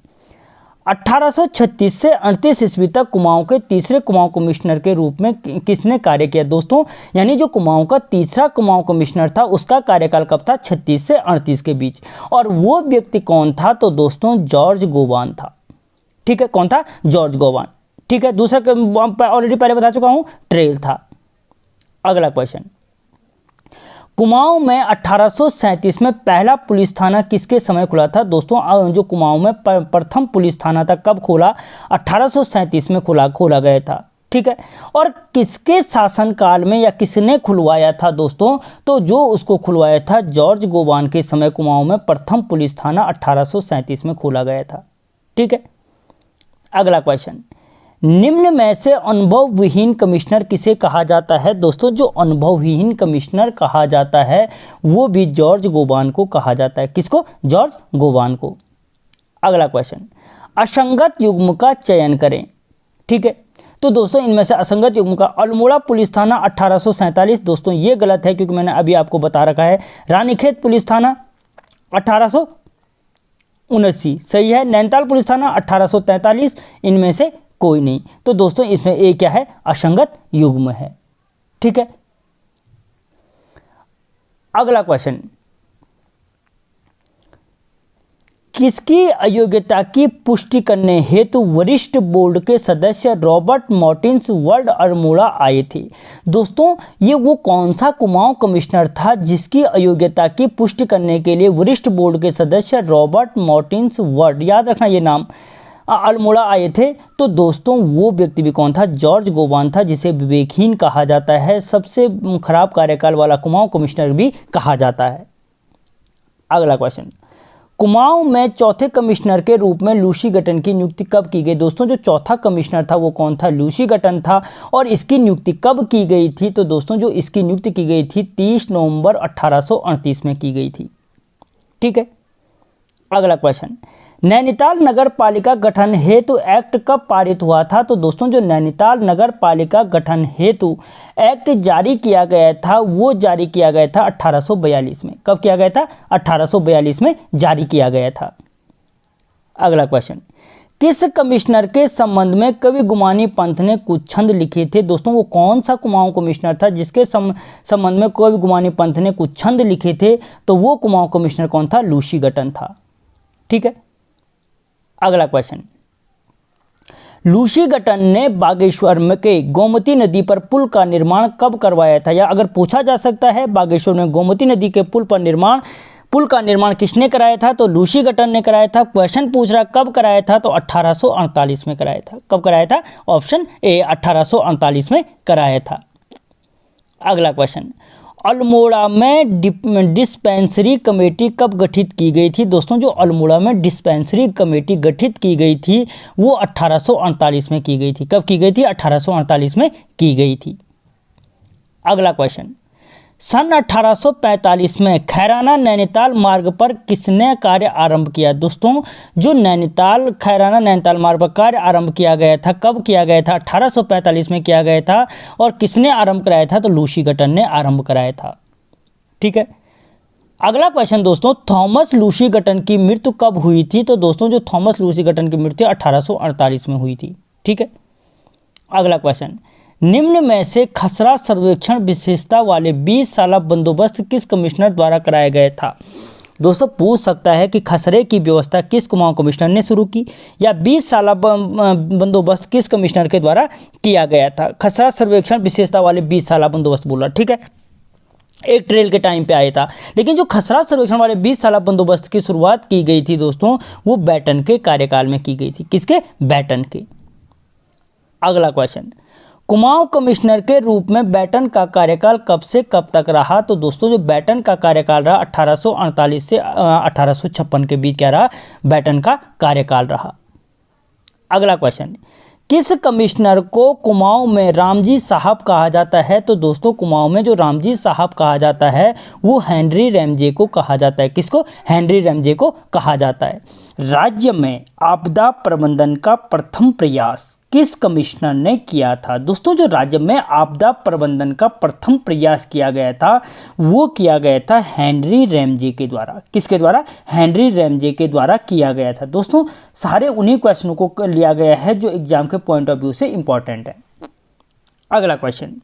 1836 से 38 ईस्वी तक कुमाऊं के तीसरे कुमाऊं कमिश्नर के रूप में किसने कार्य किया? दोस्तों यानी जो कुमाऊं का तीसरा कुमाऊं कमिश्नर था उसका कार्यकाल कब था? 36 से 38 के बीच। और वो व्यक्ति कौन था? तो दोस्तों जॉर्ज गोवान था। ठीक है, कौन था? जॉर्ज गोवान। ठीक है, दूसरा ऑलरेडी पहले बता चुका हूं, ट्रेल था। अगला क्वेश्चन, कुमाऊं में 1837 में पहला पुलिस थाना किसके समय खुला था? दोस्तों जो कुमाऊं में प्रथम पुलिस थाना था कब खोला? 1837 में खोला गया था। ठीक है, और किसके शासनकाल में या किसने खुलवाया था दोस्तों? तो जो उसको खुलवाया था जॉर्ज गोवान के समय कुमाऊं में प्रथम पुलिस थाना 1837 में खोला गया था। ठीक है। अगला क्वेश्चन, निम्न में से अनुभव विहीन कमिश्नर किसे कहा जाता है? दोस्तों जो अनुभव विहीन कमिश्नर कहा जाता है वो भी जॉर्ज गोबान को कहा जाता है। किसको? जॉर्ज गोबान को। अगला क्वेश्चन, असंगत युग्म का चयन करें। ठीक है, तो दोस्तों इनमें से असंगत युग्म का अल्मोड़ा पुलिस थाना 1847, दोस्तों ये गलत है क्योंकि मैंने अभी आपको बता रखा है। रानीखेत पुलिस थाना 1879 सही है। नैनीताल पुलिस थाना 1843, इनमें से कोई नहीं। तो दोस्तों इसमें ए क्या है? असंगत युग्म है। ठीक है, अगला क्वेश्चन, किसकी अयोग्यता की पुष्टि करने हेतु वरिष्ठ बोर्ड के सदस्य रॉबर्ट मार्टिन्स वर्ल्ड अल्मोड़ा आए थे? दोस्तों ये वो कौन सा कुमाऊं कमिश्नर था जिसकी अयोग्यता की पुष्टि करने के लिए वरिष्ठ बोर्ड के सदस्य रॉबर्ट मार्टिन्स वर्ल्ड, याद रखना ये नाम, अल्मोड़ा आए थे? तो दोस्तों वो व्यक्ति भी कौन था? जॉर्ज गोबान था, जिसे विवेकहीन कहा जाता है, सबसे खराब कार्यकाल वाला कुमाऊं कमिश्नर भी कहा जाता है। अगला क्वेश्चन, कुमाऊं में चौथे कमिश्नर के रूप में लूसी गटन की नियुक्ति कब की गई? दोस्तों जो चौथा कमिश्नर था वो कौन था? लूसी गटन था। और इसकी नियुक्ति कब की गई थी? तो दोस्तों जो इसकी नियुक्ति की गई थी 30 नवंबर 1838 में की गई थी। ठीक है, अगला क्वेश्चन, नैनीताल नगर पालिका गठन हेतु एक्ट कब पारित हुआ था? तो दोस्तों जो नैनीताल नगर पालिका गठन हेतु एक्ट जारी किया गया था वो जारी किया गया था 1842 में। कब किया गया था? 1842 में जारी किया गया था। अगला क्वेश्चन, किस कमिश्नर के संबंध में कवि गुमानी पंथ ने कुछ छंद लिखे थे? दोस्तों वो कौन सा कुमाऊं कमिश्नर था जिसके संबंध में कवि गुमानी पंथ ने कुछ छंद लिखे थे? तो वो कुमाऊं कमिश्नर कौन था? लूसी गटन था। ठीक है, अगला क्वेश्चन, लूसी गटन ने बागेश्वर में के गोमती नदी पर पुल का निर्माण कब करवाया था? या अगर पूछा जा सकता है बागेश्वर में गोमती नदी के पुल का निर्माण किसने कराया था? तो लूसी गटन ने कराया था। क्वेश्चन पूछ रहा कब कराया था? तो 1848 में कराया था। कब कराया था? ऑप्शन ए 1848 में कराया था। अगला क्वेश्चन, अल्मोड़ा में डिस्पेंसरी कमेटी कब गठित की गई थी? दोस्तों जो अल्मोड़ा में डिस्पेंसरी कमेटी गठित की गई थी वो 1848 में की गई थी। कब की गई थी? 1848 में की गई थी। अगला क्वेश्चन, सन 1845 में खैराना नैनीताल मार्ग पर किसने कार्य आरंभ किया? दोस्तों जो खैराना नैनीताल मार्ग पर कार्य आरंभ किया गया था, कब किया गया था? 1845 में किया गया था। और किसने आरंभ कराया था? तो लूसी गटन ने आरंभ कराया था। ठीक है, अगला क्वेश्चन दोस्तों, थॉमस लूसी गटन की मृत्यु कब हुई थी? तो दोस्तों जो थॉमस लूसी गटन की मृत्यु 1848 में हुई थी। ठीक है, अगला क्वेश्चन, निम्न में से खसरा सर्वेक्षण विशेषता वाले 20 साला बंदोबस्त किस कमिश्नर द्वारा कराया गया था? दोस्तों पूछ सकता है कि खसरे की व्यवस्था किस कुमाऊं कमिश्नर ने शुरू की, या 20 साला बंदोबस्त किस कमिश्नर के द्वारा किया गया था? खसरा सर्वेक्षण विशेषता वाले 20 साला बंदोबस्त बोला। ठीक है, एक ट्रेल के टाइम पे आया था, लेकिन जो खसरा सर्वेक्षण वाले 20 साला बंदोबस्त की शुरुआत की गई थी दोस्तों वो बैटन के कार्यकाल में की गई थी। किसके? बैटन के। अगला क्वेश्चन, कुमाऊं कमिश्नर के रूप में बैटन का कार्यकाल कब से कब तक रहा? तो दोस्तों जो बैटन का कार्यकाल रहा 1848 से 1856 के बीच क्या रहा? बैटन का कार्यकाल रहा। अगला क्वेश्चन, किस कमिश्नर को कुमाऊं में रामजी साहब कहा जाता है? तो दोस्तों कुमाऊं में जो रामजी साहब कहा जाता है वो हेनरी रैमजे को कहा जाता है। किसको? हेनरी रैमजे को कहा जाता है। राज्य में आपदा प्रबंधन का प्रथम प्रयास किस कमिश्नर ने किया था? दोस्तों जो राज्य में आपदा प्रबंधन का प्रथम प्रयास किया गया था वो किया गया था हेनरी रैमजे के द्वारा। किसके द्वारा? हेनरी रैमजे के द्वारा किया गया था। दोस्तों सारे उन्हीं क्वेश्चनों को लिया गया है जो एग्जाम के पॉइंट ऑफ व्यू से इंपॉर्टेंट है। अगला क्वेश्चन,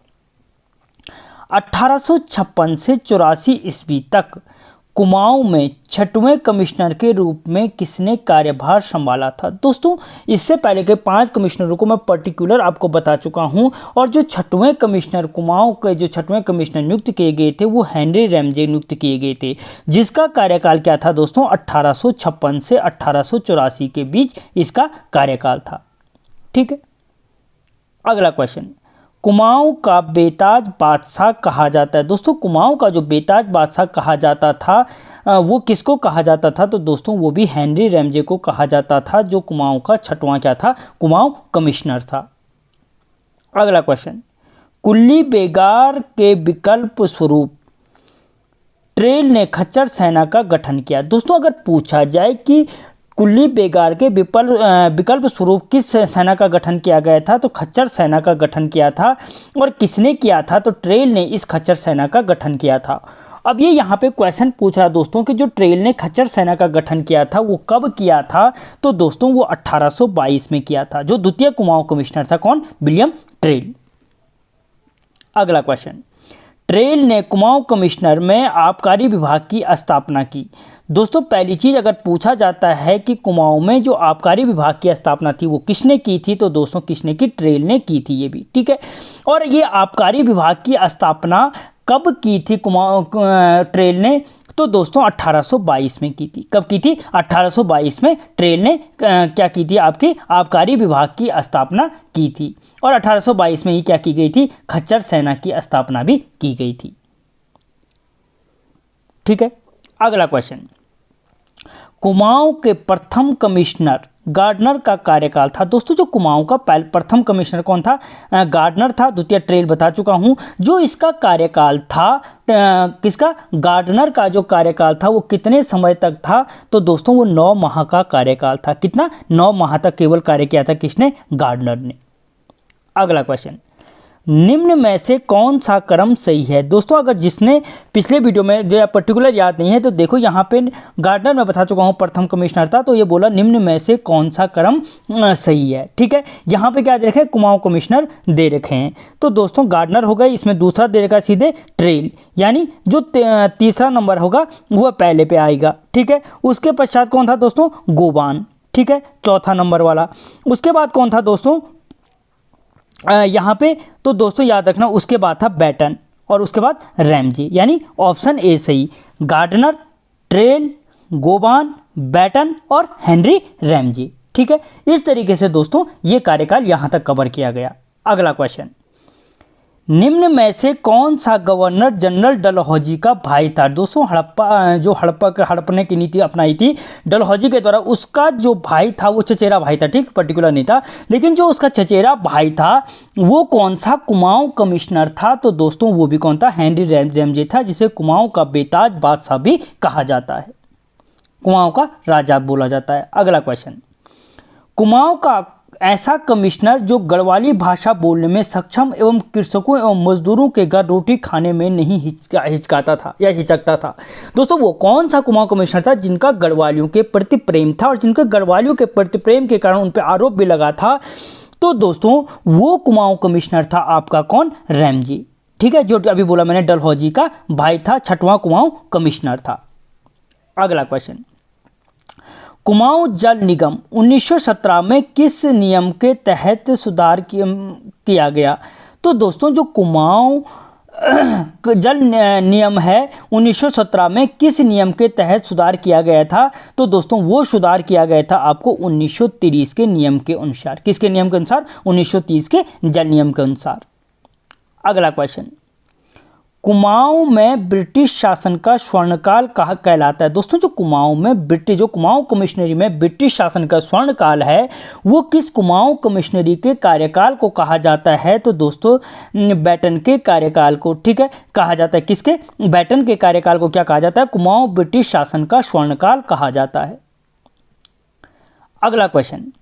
1856 से 84 ईस्वी तक कुमाऊं में 6वें कमिश्नर के रूप में किसने कार्यभार संभाला था? दोस्तों इससे पहले के 5 कमिश्नरों को मैं पर्टिकुलर आपको बता चुका हूं, और जो 6वें कमिश्नर कुमाऊं के जो 6वें कमिश्नर नियुक्त किए गए थे वो हेनरी रैमजे नियुक्त किए गए थे, जिसका कार्यकाल क्या था दोस्तों? 1856 से 1884 के बीच इसका कार्यकाल था। ठीक है, अगला क्वेश्चन, कुमाऊं का बेताज बादशाह कहा जाता है। दोस्तों कुमाऊं का जो बेताज बादशाह कहा जाता था वो किसको कहा जाता था? तो दोस्तों वो भी हेनरी रैमजे को कहा जाता था, जो कुमाऊं का छठवां क्या था? कुमाऊं कमिश्नर था। अगला क्वेश्चन, कुल्ली बेगार के विकल्प स्वरूप ट्रेल ने खच्चर सेना का गठन किया। दोस्तों अगर पूछा जाए कि कुल्ली बेगार के विकल्प स्वरूप किस सेना का गठन किया गया था, तो खच्चर सेना का गठन किया था। और किसने किया था? तो ट्रेल ने इस खच्चर सेना का गठन किया था। अब ये यहाँ पे क्वेश्चन पूछ रहा है दोस्तों कि जो ट्रेल ने खच्चर सेना का गठन किया था वो कब किया था? तो दोस्तों वो 1822 में किया था। जो द्वितीय कुमाऊं कमिश्नर था कौन? William trail. अगला क्वेश्चन, ट्रेल ने कुमाऊं कमिश्नर में आबकारी विभाग की स्थापना की। दोस्तों पहली चीज अगर पूछा जाता है कि कुमाऊं में जो आबकारी विभाग की स्थापना थी वो किसने की थी, तो दोस्तों किसने की? ट्रेल ने की थी, ये भी ठीक है। और ये आबकारी विभाग की स्थापना कब की थी ट्रेल ने? तो दोस्तों 1822 में की थी। कब की थी? 1822 में ट्रेल ने क्या की थी? आपकी आबकारी विभाग की स्थापना की थी। और 1822 में ही क्या की गई थी? खच्चर सेना की स्थापना भी की गई थी। ठीक है। अगला क्वेश्चन, कुमाऊं के प्रथम कमिश्नर गार्डनर का कार्यकाल था। दोस्तों जो कुमाऊं का प्रथम कमिश्नर कौन था? गार्डनर था। द्वितीय ट्रेल बता चुका हूं। जो इसका कार्यकाल था किसका? गार्डनर का जो कार्यकाल था वो कितने समय तक था? तो दोस्तों वो 9 माह का कार्यकाल था। कितना? 9 माह तक केवल कार्य किया था। किसने? गार्डनर ने। अगला क्वेश्चन, निम्न में से कौन सा क्रम सही है? दोस्तों अगर जिसने पिछले वीडियो में जो पर्टिकुलर याद नहीं है तो देखो यहाँ पे गार्डनर में बता चुका हूँ प्रथम कमिश्नर था, तो ये बोला निम्न में से कौन सा क्रम सही है। ठीक है। यहाँ पे क्या दे रखे हैं? कुमाऊं कमिश्नर दे रखे हैं। तो दोस्तों गार्डनर हो गए, इसमें दूसरा दे रखा सीधे ट्रेल, यानी जो तीसरा नंबर होगा वह पहले पे आएगा। ठीक है। उसके पश्चात कौन था दोस्तों? गोबान। ठीक है, चौथा नंबर वाला। उसके बाद कौन था दोस्तों यहाँ पे? तो दोस्तों याद रखना उसके बाद था बैटन और उसके बाद रैमजे, यानी ऑप्शन ए सही। गार्डनर, ट्रेल, गोबान, बैटन और हेनरी रैमजे। ठीक है। इस तरीके से दोस्तों ये कार्यकाल यहाँ तक कवर किया गया। अगला क्वेश्चन, निम्न में से कौन सा गवर्नर जनरल डलहौजी का भाई था? दोस्तों हड़पने की नीति अपनाई थी डलहौजी के द्वारा, उसका जो भाई था वो चचेरा भाई था। ठीक, पर्टिकुलर नहीं था, लेकिन जो उसका चचेरा भाई था वो कौन सा कुमाऊं कमिश्नर था? तो दोस्तों वो भी कौन था? हेनरी रैमजे था, जिसे कुमाऊं का बेताज बादशाह भी कहा जाता है, कुमाऊं का राजा बोला जाता है। अगला क्वेश्चन, कुमाऊं का ऐसा कमिश्नर जो गढ़वाली भाषा बोलने में सक्षम एवं कृषकों एवं मजदूरों के घर रोटी खाने में नहीं हिचकाता था या हिचकता था। दोस्तों वो कौन सा कुमाऊं कमिश्नर था जिनका गढ़वालियों के प्रति प्रेम था और जिनके गढ़वालियों के प्रति प्रेम के कारण उन पर आरोप भी लगा था? तो दोस्तों वो कुमाऊं कमिश्नर था आपका कौन? रैमजे। ठीक है, जो अभी बोला मैंने डलहौजी का भाई था, छठवां कुमाऊं कमिश्नर था। अगला क्वेश्चन, कुमाऊं जल निगम 1917 में किस नियम के तहत सुधार किया गया? तो दोस्तों जो कुमाऊं जल नियम है 1917 में किस नियम के तहत सुधार किया गया था? तो दोस्तों वो सुधार किया गया था आपको 1930 के नियम के अनुसार। किसके नियम के अनुसार? 1930 के जल नियम के अनुसार। अगला क्वेश्चन, कुमाऊं में ब्रिटिश शासन का स्वर्णकाल कहा कहलाता है? दोस्तों जो कुमाऊं में जो कुमाऊं कमिश्नरी में ब्रिटिश शासन का स्वर्णकाल है वो किस कुमाऊं कमिश्नरी के कार्यकाल को कहा जाता है? तो दोस्तों बैटन के कार्यकाल को, ठीक है, कहा जाता है। किसके? बैटन के कार्यकाल को क्या कहा जाता है? कुमाऊं ब्रिटिश शासन का स्वर्णकाल कहा जाता है। अगला क्वेश्चन,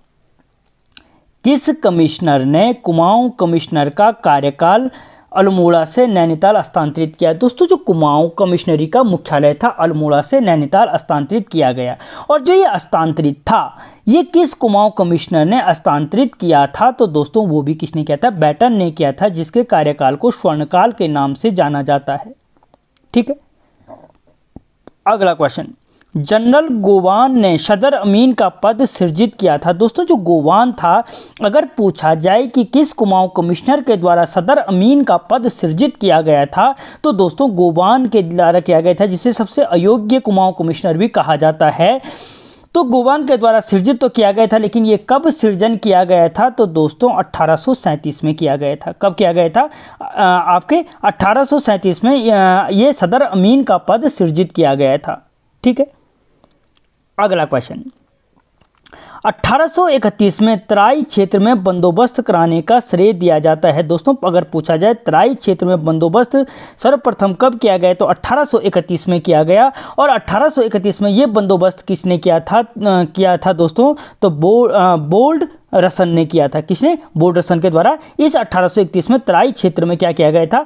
किस कमिश्नर ने कुमाऊं कमिश्नर का कार्यकाल अल्मोड़ा से नैनीताल हस्तांतरित किया? दोस्तों जो कुमाऊं कमिश्नरी का मुख्यालय था अल्मोड़ा से नैनीताल हस्तांतरित किया गया। और जो ये हस्तांतरित था ये किस कुमाऊं कमिश्नर ने हस्तांतरित किया था? तो दोस्तों वो भी किसने किया था? बैटन ने किया था, जिसके कार्यकाल को स्वर्णकाल के नाम से जाना जाता है। ठीक है। अगला क्वेश्चन, जनरल गोवान ने सदर अमीन का पद सृजित किया था। दोस्तों जो गोवान था, अगर पूछा जाए कि किस कुमाऊं कमिश्नर के द्वारा सदर अमीन का पद सृजित किया गया था, तो दोस्तों गोवान के द्वारा किया गया था, जिसे सबसे अयोग्य कुमाऊं कमिश्नर भी कहा जाता है। तो गोवान के द्वारा सृजित तो किया गया था, लेकिन ये कब सृजन किया गया था? तो दोस्तों 1837 में किया गया था। कब किया गया था? आपके 1837 में ये सदर अमीन का पद सृजित किया गया था। ठीक है, अगला क्वेश्चन, 1831 में तराई क्षेत्र में बंदोबस्त कराने का श्रेय दिया जाता है। दोस्तों अगर पूछा जाए तराई क्षेत्र में बंदोबस्त सर्वप्रथम कब किया गया, तो 1831 में किया गया। और 1831 में ये बंदोबस्त किसने किया था दोस्तों? तो बोल्ड रसन ने किया था। किसने? बोल्ड रसन के द्वारा इस 1831 में तराई क्षेत्र में क्या किया गया था?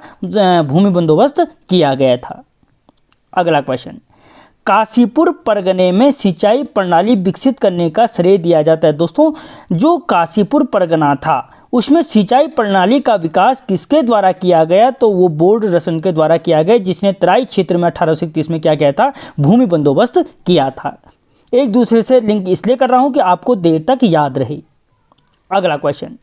भूमि बंदोबस्त किया गया था। अगला क्वेश्चन, काशीपुर परगने में सिंचाई प्रणाली विकसित करने का श्रेय दिया जाता है। दोस्तों जो काशीपुर परगना था उसमें सिंचाई प्रणाली का विकास किसके द्वारा किया गया? तो वो बोल्ड रसन के द्वारा किया गया, जिसने तराई क्षेत्र में 1831 में क्या किया था? भूमि बंदोबस्त किया था। एक दूसरे से लिंक इसलिए कर रहा हूं कि आपको देर तक याद रहे। अगला क्वेश्चन,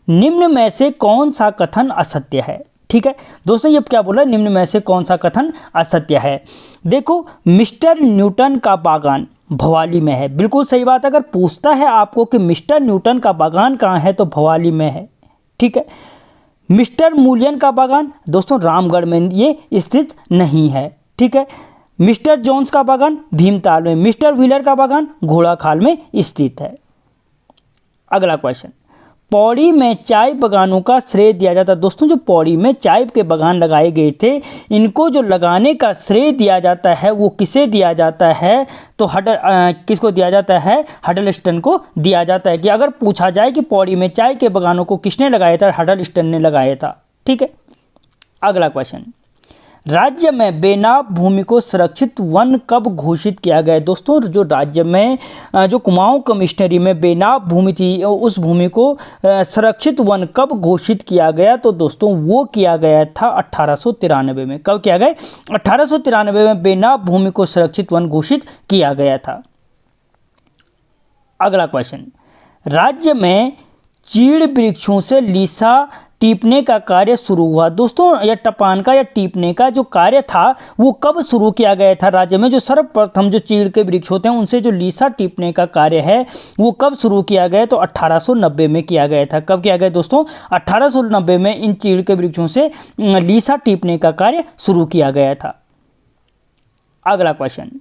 निम्न में से कौन सा कथन असत्य है? ठीक है दोस्तों, ये क्या बोला? निम्न में से कौन सा कथन असत्य है? देखो, मिस्टर न्यूटन का बागान भवाली में है, बिल्कुल सही बात। अगर पूछता है आपको कि मिस्टर न्यूटन का बागान कहाँ है, तो भवाली में है। ठीक है, मिस्टर मूलियन का बागान दोस्तों रामगढ़ में ये स्थित नहीं है। ठीक है, मिस्टर जोन्स का बागान भीमताल में, मिस्टर व्हीलर का बागान घोड़ाखाल में स्थित है। अगला क्वेश्चन, पौड़ी में चाय बागानों का श्रेय दिया जाता है। दोस्तों जो पौड़ी में चाय के बागान लगाए गए थे, इनको जो लगाने का श्रेय दिया जाता है वो किसे दिया जाता है? तो किसको दिया जाता है? हडलस्टन को दिया जाता है। कि अगर पूछा जाए कि पौड़ी में चाय के बागानों को किसने लगाया था? हडलस्टन ने लगाया था। ठीक है, अगला क्वेश्चन, राज्य में बेनाब भूमि को सुरक्षित वन कब घोषित किया गया? दोस्तों जो राज्य में जो कुमाऊं कमिश्नरी में बेनाब भूमि थी, उस भूमि को सुरक्षित वन कब घोषित किया गया? तो दोस्तों वो किया गया था 1893 में। कब किया गया? 1893 में बेनाब भूमि को सुरक्षित वन घोषित किया गया था। अगला क्वेश्चन, राज्य में चीड़ वृक्षों से लीसा टीपने का कार्य शुरू हुआ। दोस्तों या टपान का या टीपने का जो कार्य था वो कब शुरू किया गया था? राज्य में जो सर्वप्रथम जो चीड़ के वृक्ष होते हैं उनसे जो लीसा टीपने का कार्य है वो कब शुरू किया गया? तो 1890 में किया गया था। कब किया गया दोस्तों? 1890 में इन चीड़ के वृक्षों से लीसा टीपने का कार्य शुरू किया गया था। अगला क्वेश्चन,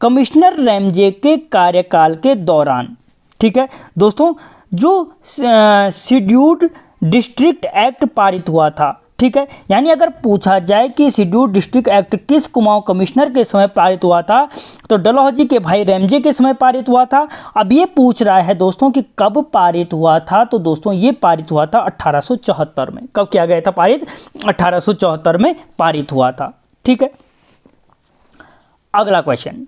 कमिश्नर रैमजे के कार्यकाल के दौरान, ठीक है दोस्तों, जो शेड्यूल्ड डिस्ट्रिक्ट एक्ट पारित हुआ था। ठीक है, यानी अगर पूछा जाए कि शेड्यूल्ड डिस्ट्रिक्ट एक्ट किस कुमाऊं कमिश्नर के समय पारित हुआ था, तो डलहौजी के भाई रैमजे के समय पारित हुआ था। अब ये पूछ रहा है दोस्तों कि कब पारित हुआ था, तो दोस्तों ये पारित हुआ था 1874 में। कब किया गया था पारित? 1874 में पारित हुआ था। ठीक है, अगला क्वेश्चन,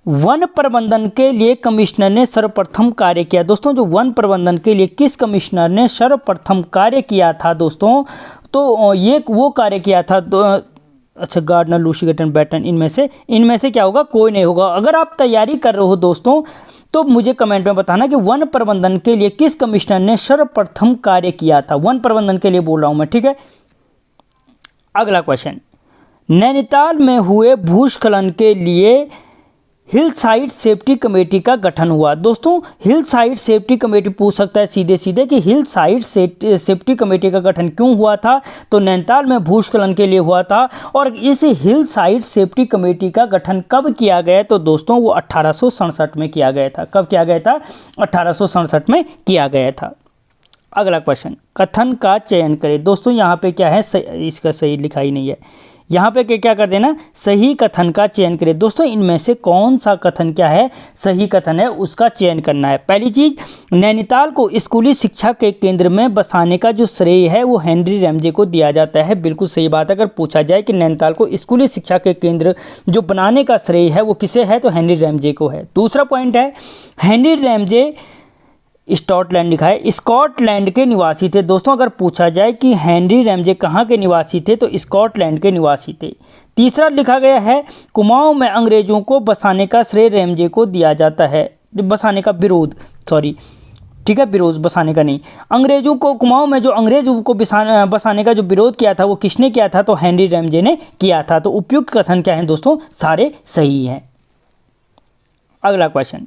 वन प्रबंधन के लिए कमिश्नर ने सर्वप्रथम कार्य किया। दोस्तों जो वन प्रबंधन के लिए किस कमिश्नर ने सर्वप्रथम कार्य किया था दोस्तों? तो ये वो कार्य किया था अच्छा गार्डनर, लूसीगटन, बैटन, इनमें से क्या होगा? कोई नहीं होगा। अगर आप तैयारी कर रहे हो दोस्तों तो मुझे कमेंट में बताना कि वन प्रबंधन के लिए किस कमिश्नर ने सर्वप्रथम कार्य किया था। वन प्रबंधन के लिए बोल रहा हूँ मैं। ठीक है, अगला क्वेश्चन, नैनीताल में हुए भूस्खलन के लिए हिल साइड सेफ्टी कमेटी का गठन हुआ। दोस्तों हिल साइड सेफ्टी कमेटी पूछ सकता है सीधे सीधे कि हिल साइड सेफ्टी कमेटी का गठन क्यों हुआ था? तो नैनीताल में भूस्खलन के लिए हुआ था। और इस हिल साइड सेफ्टी कमेटी का गठन कब किया गया? तो दोस्तों वो 1867 में किया गया था। कब किया गया था? 1867 में किया गया था। अगला क्वेश्चन, कथन का चयन करें। दोस्तों यहाँ पे क्या है? इसका सही लिखा ही नहीं है। यहाँ पे क्या कर देना? सही कथन का चयन करें। दोस्तों इनमें से कौन सा कथन क्या है? सही कथन है, उसका चयन करना है। पहली चीज, नैनीताल को स्कूली शिक्षा के केंद्र में बसाने का जो श्रेय है वो हेनरी रैमजे को दिया जाता है। बिल्कुल सही बात है। अगर पूछा जाए कि नैनीताल को स्कूली शिक्षा के केंद्र जो बनाने का श्रेय है वो किसे है? तो हेनरी रैमजे को है। दूसरा पॉइंट है, हेनरी रैमजे स्कॉटलैंड लिखा है, स्कॉटलैंड के निवासी थे। दोस्तों अगर पूछा जाए कि हेनरी रैमजे कहाँ के निवासी थे, तो स्कॉटलैंड के निवासी थे। तीसरा लिखा गया है, कुमाऊं में अंग्रेजों को बसाने का श्रेय रैमजे को दिया जाता है। बसाने का विरोध, सॉरी ठीक है, विरोध, बसाने का नहीं। अंग्रेजों को कुमाऊं में जो अंग्रेजों को बसाने का जो विरोध किया था वो किसने किया था? तो हेनरी रैमजे ने किया था। तो उपयुक्त कथन क्या है दोस्तों? सारे सही हैं। अगला क्वेश्चन,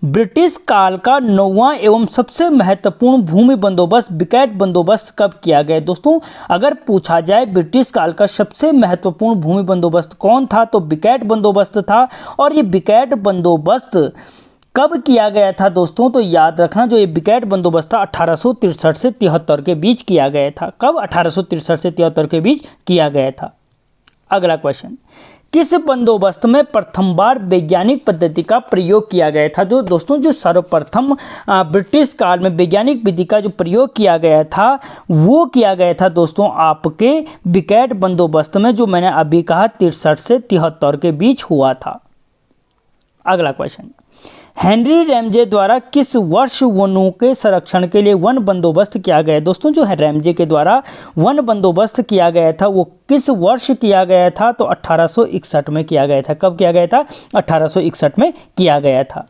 ब्रिटिश काल का 9वां एवं सबसे महत्वपूर्ण भूमि बंदोबस्त बिकैट बंदोबस्त कब किया गया? दोस्तों अगर पूछा जाए ब्रिटिश काल का सबसे महत्वपूर्ण भूमि बंदोबस्त कौन था तो बिकैट बंदोबस्त था। और ये बिकैट बंदोबस्त कब किया गया था दोस्तों? तो याद रखना, जो ये बिकैट बंदोबस्त था 1863 से 73 के बीच किया गया था। कब? 1863 से 73 के बीच किया गया था। अगला क्वेश्चन, किस बंदोबस्त में प्रथम बार वैज्ञानिक पद्धति का प्रयोग किया गया था? जो दोस्तों जो सर्वप्रथम ब्रिटिश काल में वैज्ञानिक विधि का जो प्रयोग किया गया था वो किया गया था दोस्तों आपके बिकैट बंदोबस्त में, जो मैंने अभी कहा 63 से 73 के बीच हुआ था। अगला क्वेश्चन, हेनरी रैमजे द्वारा किस वर्ष वनों के संरक्षण के लिए वन बंदोबस्त किया गया? दोस्तों जो है रैमजे के द्वारा वन बंदोबस्त किया गया था वो किस वर्ष किया गया था? तो 1861 में किया गया था। कब किया गया था? 1861 में किया गया था।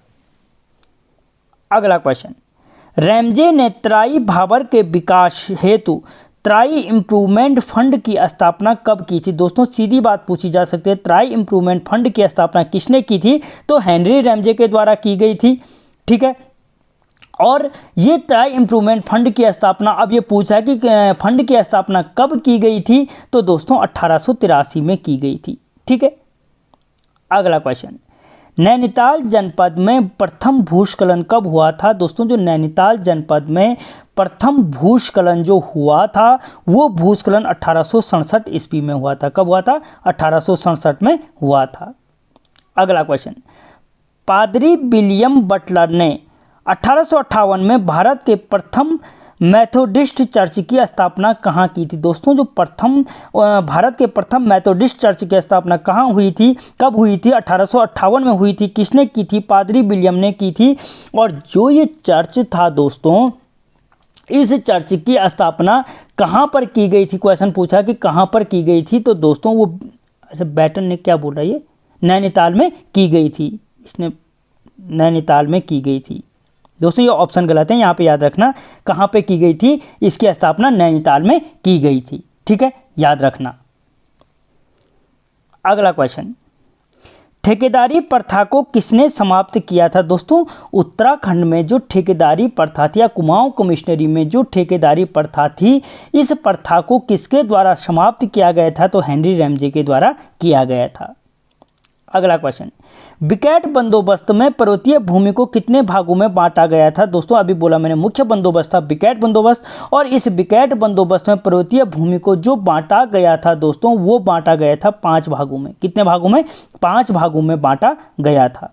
अगला क्वेश्चन, रैमजे ने ट्राई भाबर के विकास हेतु ट्राई इम्प्रूवमेंट फंड की स्थापना कब की थी? दोस्तों सीधी बात पूछी जा सकती है, ट्राई इम्प्रूवमेंट फंड की स्थापना किसने की थी? तो हेनरी रैमजे के द्वारा की गई थी। ठीक है, और ये ट्राई इम्प्रूवमेंट फंड की स्थापना, अब ये पूछा है कि फंड की स्थापना कब की गई थी? तो दोस्तों 1883 में की गई थी। ठीक है, अगला क्वेश्चन, नैनीताल जनपद में प्रथम भूस्खलन कब हुआ था? दोस्तों जो नैनीताल जनपद में प्रथम भूस्खलन जो हुआ था वो भूस्खलन 1867 ईस्वी में हुआ था। कब हुआ था? 1867 में हुआ था। अगला क्वेश्चन, पादरी विलियम बटलर ने 1858 में भारत के प्रथम मेथोडिस्ट चर्च की स्थापना कहाँ की थी? दोस्तों जो भारत के प्रथम मेथोडिस्ट चर्च की स्थापना कहाँ हुई थी? कब हुई थी? 1858 में हुई थी। किसने की थी? पादरी विलियम ने की थी। और जो ये चर्च था दोस्तों, इस चर्च की स्थापना कहाँ पर की गई थी? क्वेश्चन पूछा कि कहाँ पर की गई थी, तो दोस्तों वो अच्छा बैटन ने क्या बोला, ये नैनीताल में की गई थी। इसने नैनीताल में की गई थी। दोस्तों ये ऑप्शन गलत है, यहाँ पे याद रखना कहाँ पे की गई थी, इसकी स्थापना नैनीताल में की गई थी। ठीक है, याद रखना। अगला क्वेश्चन, ठेकेदारी प्रथा को किसने समाप्त किया था? दोस्तों उत्तराखंड में जो ठेकेदारी प्रथा थी या कुमाऊं कमिश्नरी में जो ठेकेदारी प्रथा थी, इस प्रथा को किसके द्वारा समाप्त किया गया था? तो हेनरी रैमजे के द्वारा किया गया था। अगला क्वेश्चन, बिकैट बंदोबस्त में पर्वतीय भूमि को कितने भागों में बांटा गया था? दोस्तों अभी बोला मैंने मुख्य बंदोबस्त था बिकैट बंदोबस्त, और इस बिकैट बंदोबस्त में पर्वतीय भूमि को जो बांटा गया था दोस्तों वो बांटा गया था 5 भागों में। कितने भागों में? 5 भागों में बांटा गया था।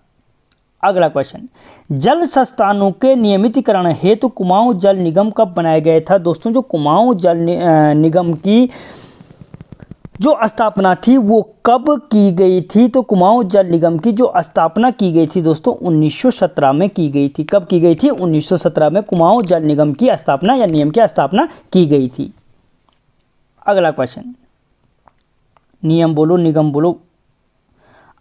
अगला क्वेश्चन, जल संस्थानों के नियमितीकरण हेतु कुमाऊं जल निगम कब बनाया गया था? दोस्तों जो कुमाऊं जल निगम की जो स्थापना थी वो कब की गई थी? तो कुमाऊं जल निगम की जो स्थापना की गई थी दोस्तों 1917 में की गई थी। कब की गई थी? 1917 में कुमाऊं जल निगम की स्थापना या नियम की स्थापना की गई थी। अगला क्वेश्चन, नियम बोलो निगम बोलो।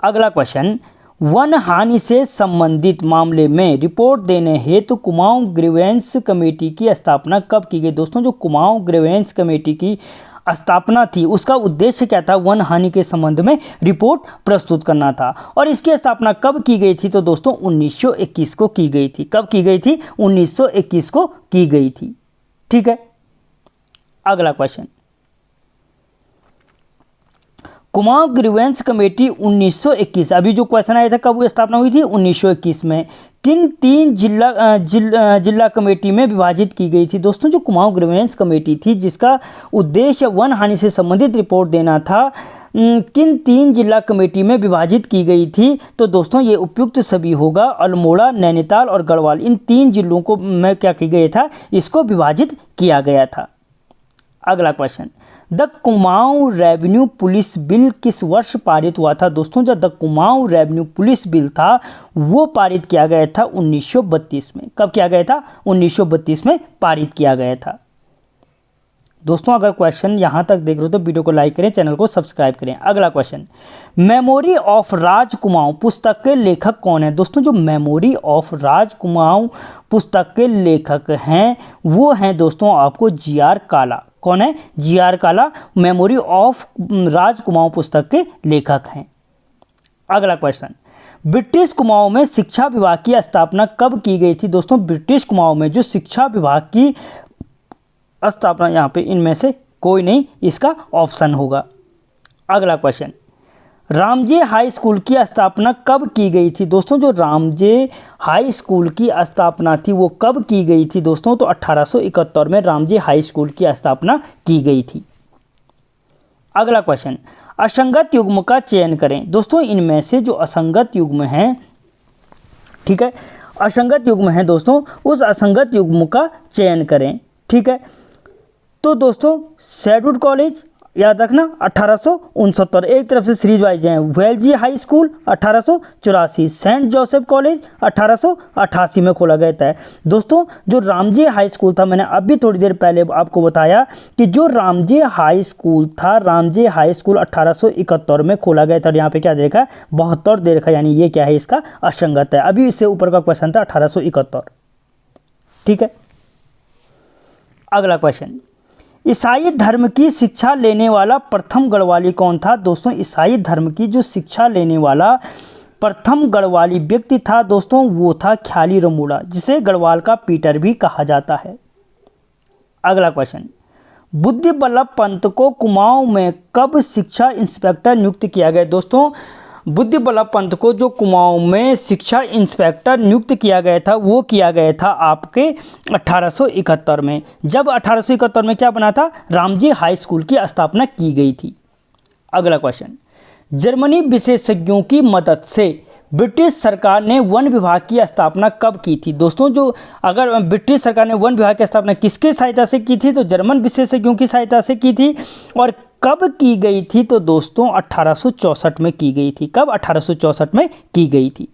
अगला क्वेश्चन, वन हानि से संबंधित मामले में रिपोर्ट देने हेतु कुमाऊं ग्रीवेंस कमेटी की स्थापना कब की गई? दोस्तों जो कुमाऊं ग्रीवेंस कमेटी की स्थापना थी उसका उद्देश्य क्या था? वन हानि के संबंध में रिपोर्ट प्रस्तुत करना था। और इसकी स्थापना कब की गई थी? तो दोस्तों 1921 को की गई थी। कब की गई थी? 1921 को की गई थी। ठीक है, अगला क्वेश्चन, कुमाऊं ग्रीवेंस कमेटी 1921, अभी जो क्वेश्चन आया था कब स्थापना हुई थी? 1921 में। किन 3 जिला कमेटी में विभाजित की गई थी? दोस्तों जो कुमाऊं ग्रीवेंस कमेटी थी जिसका उद्देश्य वन हानि से संबंधित रिपोर्ट देना था, किन 3 जिला कमेटी में विभाजित की गई थी? तो दोस्तों ये उपयुक्त सभी होगा, अल्मोड़ा, नैनीताल और गढ़वाल। इन 3 जिलों को में क्या किया गया था? इसको विभाजित किया गया था। अगला question, the Kumaon revenue police bill किस वर्ष पारित हुआ था? दोस्तों जो the Kumaon revenue police bill था वो पारित किया गया था 1932 में। कब किया गया था? 1932 में पारित किया गया था। दोस्तों अगर क्वेश्चन यहाँ तक देख रहे हो तो वीडियो को लाइक करें, चैनल को सब्सक्राइब करें। अगला क्वेश्चन, मेमोरी ऑफ राज कुमाऊं पुस्तक के लेखक कौन है? दोस्तों जो मेमोरी ऑफ राज कुमाऊं पुस्तक के लेखक हैं वो हैं दोस्तों आपको जी.आर. काला। कौन है? जी.आर. काला मेमोरी ऑफ राज कुमाऊं पुस्तक के लेखक हैं। अगला क्वेश्चन, ब्रिटिश कुमाऊं में शिक्षा विभाग की स्थापना कब की गई थी? दोस्तों ब्रिटिश कुमाऊं में जो शिक्षा विभाग की स्थापना, यहाँ पे इनमें से कोई नहीं इसका ऑप्शन होगा। अगला क्वेश्चन, रामजे हाई स्कूल की स्थापना कब की गई थी? दोस्तों जो रामजे हाई स्कूल की स्थापना थी वो कब की गई थी दोस्तों? तो 1871 में रामजे हाई स्कूल की स्थापना की गई थी। अगला क्वेश्चन, असंगत युग्म का चयन करें। दोस्तों इनमें से जो असंगत युग्म हैं, ठीक है, असंगत युग्म है दोस्तों, उस असंगत युग्म का चयन करें। ठीक है, तो दोस्तों शेड्यूल्ड कॉलेज याद रखना 1869, एक तरफ से सीरीज वाइज हैं। Velji high school 1884, Saint Joseph College 1888 में खोला गया था। दोस्तों जो रामजे हाई स्कूल था, मैंने अभी थोड़ी देर पहले आपको बताया कि जो रामजे हाई स्कूल था, रामजे हाई स्कूल 1871 में खोला गया था। और यहाँ पे क्या दे रखा है? 72 दे रखा है, यानी ये क्या है? इसका असंगत है। अभी इससे ऊपर का क्वेश्चन था 1871। ठीक है, अगला क्वेश्चन, ईसाई धर्म की शिक्षा लेने वाला प्रथम गढ़वाली कौन था? दोस्तों ईसाई धर्म की जो शिक्षा लेने वाला प्रथम गढ़वाली व्यक्ति था दोस्तों, वो था ख्याली रमूड़ा, जिसे गढ़वाल का पीटर भी कहा जाता है। अगला क्वेश्चन, बुद्धि बल्लभ पंत को कुमाऊं में कब शिक्षा इंस्पेक्टर नियुक्त किया गया? दोस्तों बुद्धि बल्लभ पंत को जो कुमाऊं में शिक्षा इंस्पेक्टर नियुक्त किया गया था वो किया गया था आपके 1871 में। जब 1871 में क्या बना था? रामजी हाई स्कूल की स्थापना की गई थी। अगला क्वेश्चन, जर्मनी विशेषज्ञों की मदद से ब्रिटिश सरकार ने वन विभाग की स्थापना कब की थी? दोस्तों जो अगर ब्रिटिश सरकार ने वन विभाग की स्थापना किसकी सहायता से की थी? तो जर्मन विशेषज्ञों की सहायता से की थी। और कब की गई थी? तो दोस्तों 1864 में की गई थी। कब? 1864 में की गई थी।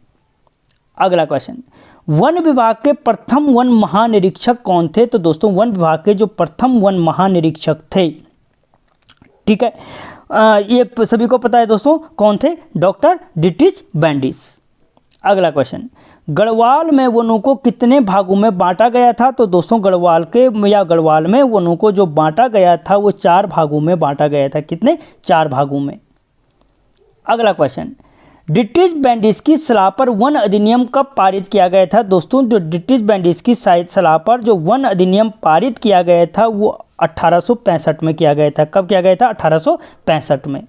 अगला क्वेश्चन, वन विभाग के प्रथम वन महानिरीक्षक कौन थे? तो दोस्तों वन विभाग के जो प्रथम वन महानिरीक्षक थे, ठीक है, ये सभी को पता है दोस्तों कौन थे? डॉक्टर डिटिच बैंडिस। अगला क्वेश्चन, गढ़वाल में वनों को कितने भागों में बांटा गया था? तो दोस्तों गढ़वाल में वनों को जो बांटा गया था वो 4 भागों में बांटा गया था। कितने? 4 भागों में। अगला क्वेश्चन, डिटिच बैंडिस की सलाह पर वन अधिनियम कब पारित किया गया था? दोस्तों जो डिटिच बैंडिस की सलाह पर जो वन अधिनियम पारित किया गया था वो 1865 में किया गया था। कब किया गया था? 1865 में।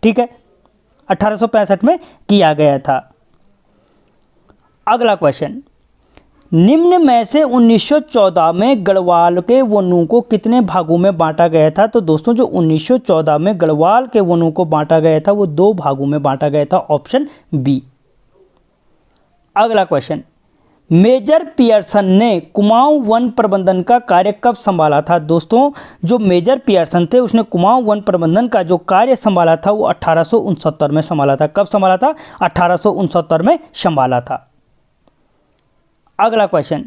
ठीक है, 1865 में किया गया था। अगला क्वेश्चन, निम्न में से 1914 में गढ़वाल के वनों को कितने भागों में बांटा गया था? तो दोस्तों जो 1914 में गढ़वाल के वनों को बांटा गया था वो 2 भागों में बांटा गया था। Option B. अगला क्वेश्चन, मेजर पियर्सन ने कुमाऊं वन प्रबंधन का कार्य कब संभाला था? दोस्तों जो मेजर पियर्सन थे उसने कुमाऊं वन प्रबंधन का जो कार्य संभाला था वो 1869 में संभाला था। कब संभाला था? 1869 में संभाला था। अगला क्वेश्चन,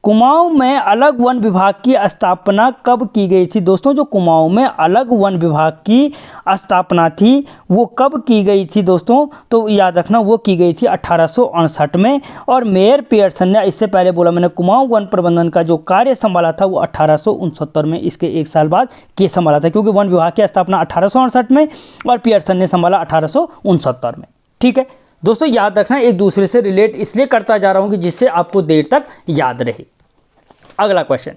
कुमाऊं में अलग वन विभाग की स्थापना कब की गई थी? दोस्तों जो कुमाऊं में अलग वन विभाग की स्थापना थी वो कब की गई थी दोस्तों? तो याद रखना वो की गई थी 1868 में। और मेयर पियर्सन ने, इससे पहले बोला मैंने, कुमाऊं वन प्रबंधन का जो कार्य संभाला था वो 1869 में, इसके 1 साल बाद के संभाला था, क्योंकि वन विभाग की स्थापना 1868 में और पियर्सन ने संभाला 1869 में। ठीक है दोस्तों, याद रखना एक दूसरे से रिलेट इसलिए करता जा रहा हूं कि जिससे आपको देर तक याद रहे। अगला क्वेश्चन,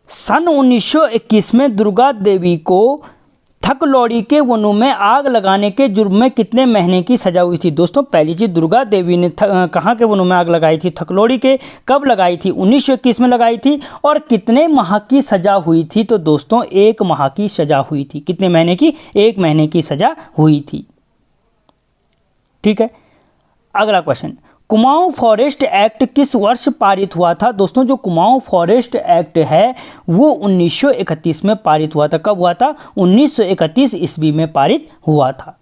सन 1921 में दुर्गा देवी को थकलौड़ी के वनों में आग लगाने के जुर्म में कितने महीने की सजा हुई थी? दोस्तों पहली चीज, दुर्गा देवी ने कहाँ के वनों में आग लगाई थी? थकलौड़ी के। कब लगाई थी? 1921 में लगाई थी। और कितने माह की सजा हुई थी? तो दोस्तों 1 माह की सजा हुई थी। कितने महीने की? 1 महीने की सजा हुई थी। ठीक है, अगला क्वेश्चन, कुमाऊं फॉरेस्ट एक्ट किस वर्ष पारित हुआ था? दोस्तों जो कुमाऊं फॉरेस्ट एक्ट है वो 1931 में पारित हुआ था। कब हुआ था? 1931 ईस्वी में पारित हुआ था।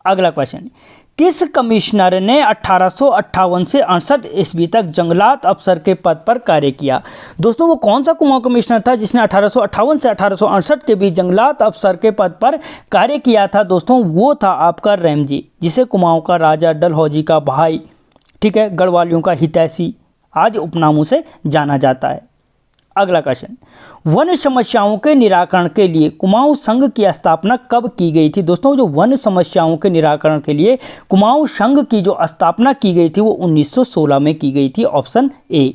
अगला क्वेश्चन, किस कमिश्नर ने 1858 से 68 ईस्वी तक जंगलात अफसर के पद पर कार्य किया? दोस्तों वो कौन सा कुमाऊं कमिश्नर था जिसने 1858 से 1868 के बीच जंगलात अफसर के पद पर कार्य किया था? दोस्तों वो था आपका रैमजी, जिसे कुमाऊं का राजा, डलहौजी का भाई, ठीक है, गढ़वालियों का हितैषी आदि उपनामों से जाना जाता है। अगला क्वेश्चन, वन समस्याओं के निराकरण के लिए कुमाऊं संघ की स्थापना कब की गई थी? दोस्तों जो वन समस्याओं के निराकरण के लिए कुमाऊं संघ की जो स्थापना की गई थी वो 1916 में की गई थी, ऑप्शन ए।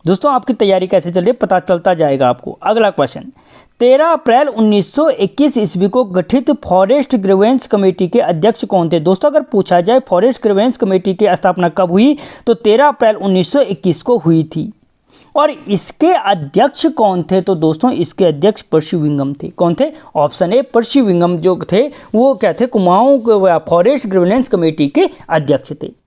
दोस्तों आपकी तैयारी कैसे चल रही है पता चलता जाएगा आपको। अगला क्वेश्चन, 13 अप्रैल 1921 ईस्वी को गठित फॉरेस्ट ग्रीवेंस कमेटी के अध्यक्ष कौन थे? दोस्तों अगर पूछा जाए फॉरेस्ट ग्रीवेंस कमेटी की स्थापना कब हुई तो 13 अप्रैल 1921 को हुई थी। और इसके अध्यक्ष कौन थे? तो दोस्तों इसके अध्यक्ष परशुविंगम थे। कौन थे? ऑप्शन ए परशुविंगम जो थे वो क्या थे? कुमाऊं फॉरेस्ट ग्रीवेंस कमेटी के अध्यक्ष थे।